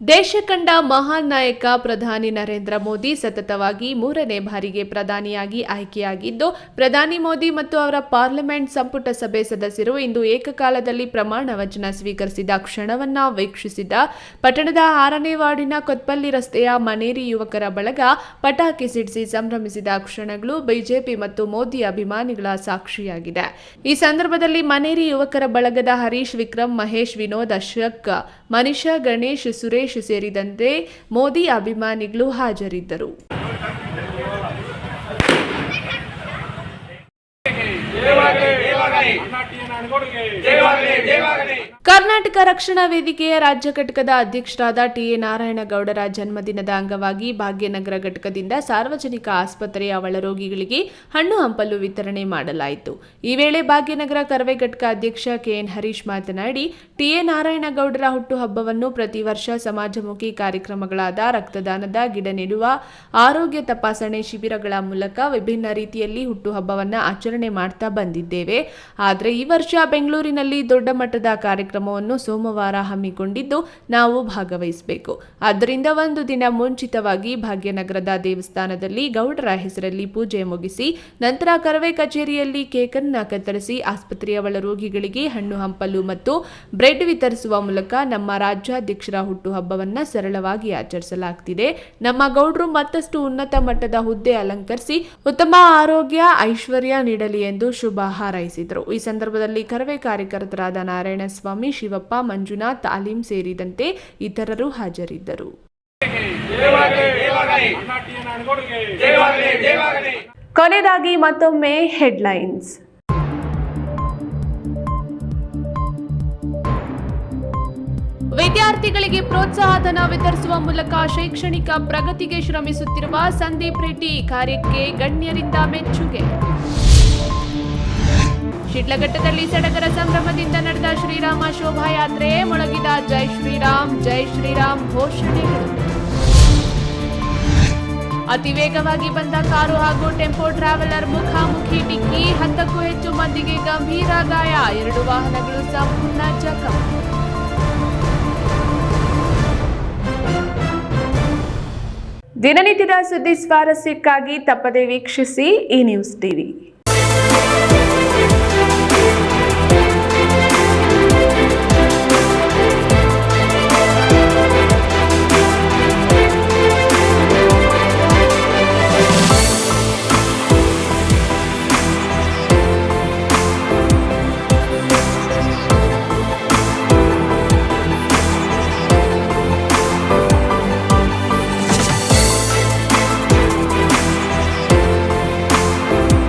A: ದೇಶ ಕಂಡ ಮಹಾನ್ ನಾಯಕ ಪ್ರಧಾನಿ ನರೇಂದ್ರ ಮೋದಿ ಸತತವಾಗಿ 3ನೇ ಬಾರಿಗೆ ಪ್ರಧಾನಿಯಾಗಿ ಆಯ್ಕೆಯಾಗಿದ್ದು, ಪ್ರಧಾನಿ ಮೋದಿ ಮತ್ತು ಅವರ ಪಾರ್ಲಿಮೆಂಟ್ ಸಂಪುಟ ಸಭೆ ಸದಸ್ಯರು ಇಂದು ಏಕಕಾಲದಲ್ಲಿ ಪ್ರಮಾಣ ವಚನ ಸ್ವೀಕರಿಸಿದ ಕ್ಷಣವನ್ನ ವೀಕ್ಷಿಸಿದ ಪಟ್ಟಣದ 6ನೇ ವಾರ್ಡಿನ ಕೊತ್ಪಲ್ಲಿ ರಸ್ತೆಯ ಮನೇರಿ ಯುವಕರ ಬಳಗ ಪಟಾಕಿ ಸಿಡಿಸಿ ಸಂಭ್ರಮಿಸಿದ ಕ್ಷಣಗಳು ಬಿಜೆಪಿ ಮತ್ತು ಮೋದಿ ಅಭಿಮಾನಿಗಳ ಸಾಕ್ಷಿಯಾಗಿದೆ. ಈ ಸಂದರ್ಭದಲ್ಲಿ ಮನೇರಿ ಯುವಕರ ಬಳಗದ ಹರೀಶ್, ವಿಕ್ರಮ್, ಮಹೇಶ್, ವಿನೋದ್, ಅಶೋಕ್, ಮನಿಷಾ, ಗಣೇಶ್, ಸುರೇಶ್ ಸೇರಿದಂತೆ ಮೋದಿ ಅಭಿಮಾನಿಗಳು ಹಾಜರಿದ್ದರು. ಕರ್ನಾಟಕ ರಕ್ಷಣಾ ವೇದಿಕೆಯ ರಾಜ್ಯ ಘಟಕದ ಅಧ್ಯಕ್ಷರಾದ ಟಿಎ ನಾರಾಯಣಗೌಡರ ಜನ್ಮದಿನದ ಅಂಗವಾಗಿ ಭಾಗ್ಯನಗರ ಘಟಕದಿಂದ ಸಾರ್ವಜನಿಕ ಆಸ್ಪತ್ರೆಯ ಒಳರೋಗಿಗಳಿಗೆ ಹಣ್ಣು ಹಂಪಲು ವಿತರಣೆ ಮಾಡಲಾಯಿತು. ಈ ವೇಳೆ ಭಾಗ್ಯನಗರ ಕರವೇ ಘಟಕ ಅಧ್ಯಕ್ಷ ಕೆಎನ್ ಹರೀಶ್ ಮಾತನಾಡಿ, ಟಿಎ ನಾರಾಯಣಗೌಡರ ಹುಟ್ಟುಹಬ್ಬವನ್ನು ಪ್ರತಿ ವರ್ಷ ಸಮಾಜಮುಖಿ ಕಾರ್ಯಕ್ರಮಗಳಾದ ರಕ್ತದಾನದ, ಗಿಡ ನೆಡುವ, ಆರೋಗ್ಯ ತಪಾಸಣೆ ಶಿಬಿರಗಳ ಮೂಲಕ ವಿಭಿನ್ನ ರೀತಿಯಲ್ಲಿ ಹುಟ್ಟುಹಬ್ಬವನ್ನು ಆಚರಣೆ ಮಾಡ್ತಾ ಬಂದಿದ್ದೇವೆ. ಆದರೆ ಈ ವರ್ಷ ಬೆಂಗಳೂರಿನಲ್ಲಿ ದೊಡ್ಡ ಮಟ್ಟದ ಕಾರ್ಯಕ್ರಮವನ್ನು ಸೋಮವಾರ ಹಮ್ಮಿಕೊಂಡಿದ್ದು ನಾವು ಭಾಗವಹಿಸಬೇಕು. ಆದ್ದರಿಂದ ಒಂದು ದಿನ ಮುಂಚಿತವಾಗಿ ಭಾಗ್ಯನಗರದ ದೇವಸ್ಥಾನದಲ್ಲಿ ಗೌಡರ ಹೆಸರಲ್ಲಿ ಪೂಜೆ ಮುಗಿಸಿ ನಂತರ ಕರವೇ ಕಚೇರಿಯಲ್ಲಿ ಕೇಕ್ ಅನ್ನು ಕತ್ತರಿಸಿ ಆಸ್ಪತ್ರೆಯ ಒಳ ರೋಗಿಗಳಿಗೆ ಹಣ್ಣು ಹಂಪಲು ಮತ್ತು ಬ್ರೆಡ್ ವಿತರಿಸುವ ಮೂಲಕ ನಮ್ಮ ರಾಜ್ಯಾಧ್ಯಕ್ಷರ ಹುಟ್ಟುಹಬ್ಬವನ್ನು ಸರಳವಾಗಿ ಆಚರಿಸಲಾಗುತ್ತಿದೆ. ನಮ್ಮ ಗೌಡರು ಮತ್ತಷ್ಟು ಉನ್ನತ ಮಟ್ಟದ ಹುದ್ದೆ ಅಲಂಕರಿಸಿ ಉತ್ತಮ ಆರೋಗ್ಯ ಐಶ್ವರ್ಯ ನೀಡಲಿ ಎಂದು ಶುಭ ಹಾರೈಸಿದರು. ಈ ಸಂದರ್ಭದಲ್ಲಿ ಕರವೇ ಕಾರ್ಯಕರ್ತರಾದ ನಾರಾಯಣಸ್ವಾಮಿ, ಶಿವಪ್ಪ, ಮಂಜುನಾಥ್, ತಾಲೀಂ ಸೇರಿದಂತೆ ಇತರರು ಹಾಜರಿದ್ದರು. ಕೊನೆಯದಾಗಿ ಮತ್ತೊಮ್ಮೆ ಹೆಡ್ಲೈನ್ಸ್. ವಿದ್ಯಾರ್ಥಿಗಳಿಗೆ ಪ್ರೋತ್ಸಾಹಧನ ವಿತರಿಸುವ ಮೂಲಕ ಶೈಕ್ಷಣಿಕ ಪ್ರಗತಿಗೆ ಶ್ರಮಿಸುತ್ತಿರುವ ಸಂದೀಪ್ ರೆಡ್ಡಿ ಕಾರ್ಯಕ್ಕೆ ಗಣ್ಯರಿಂದ ಮೆಚ್ಚುಗೆ. ಶಿಡ್ಲಘಟ್ಟದಲ್ಲಿ ಸಡಗರ ಸಂಭ್ರಮದಿಂದ ನಡೆದ ಶ್ರೀರಾಮ ಶೋಭಾಯಾತ್ರೆ, ಮೊಳಗಿದ ಜೈ ಶ್ರೀರಾಮ್ ಘೋಷಣೆಗಳು. ಅತಿ ವೇಗವಾಗಿ ಬಂದ ಕಾರು ಹಾಗೂ ಟೆಂಪೋ ಟ್ರಾವೆಲರ್ ಮುಖಾಮುಖಿ ಡಿಕ್ಕಿ, 10ಕ್ಕೂ ಹೆಚ್ಚು ಮಂದಿಗೆ ಗಂಭೀರ ಗಾಯ, 2 ವಾಹನಗಳು ಸಂಪೂರ್ಣ ಜಖಂ. ದಿನನಿತ್ಯದ ಸುದ್ದಿ ಸ್ವಾರಸ್ಯಕ್ಕಾಗಿ ತಪ್ಪದೇ ವೀಕ್ಷಿಸಿ ಈ ನ್ಯೂಸ್ ಟಿವಿ.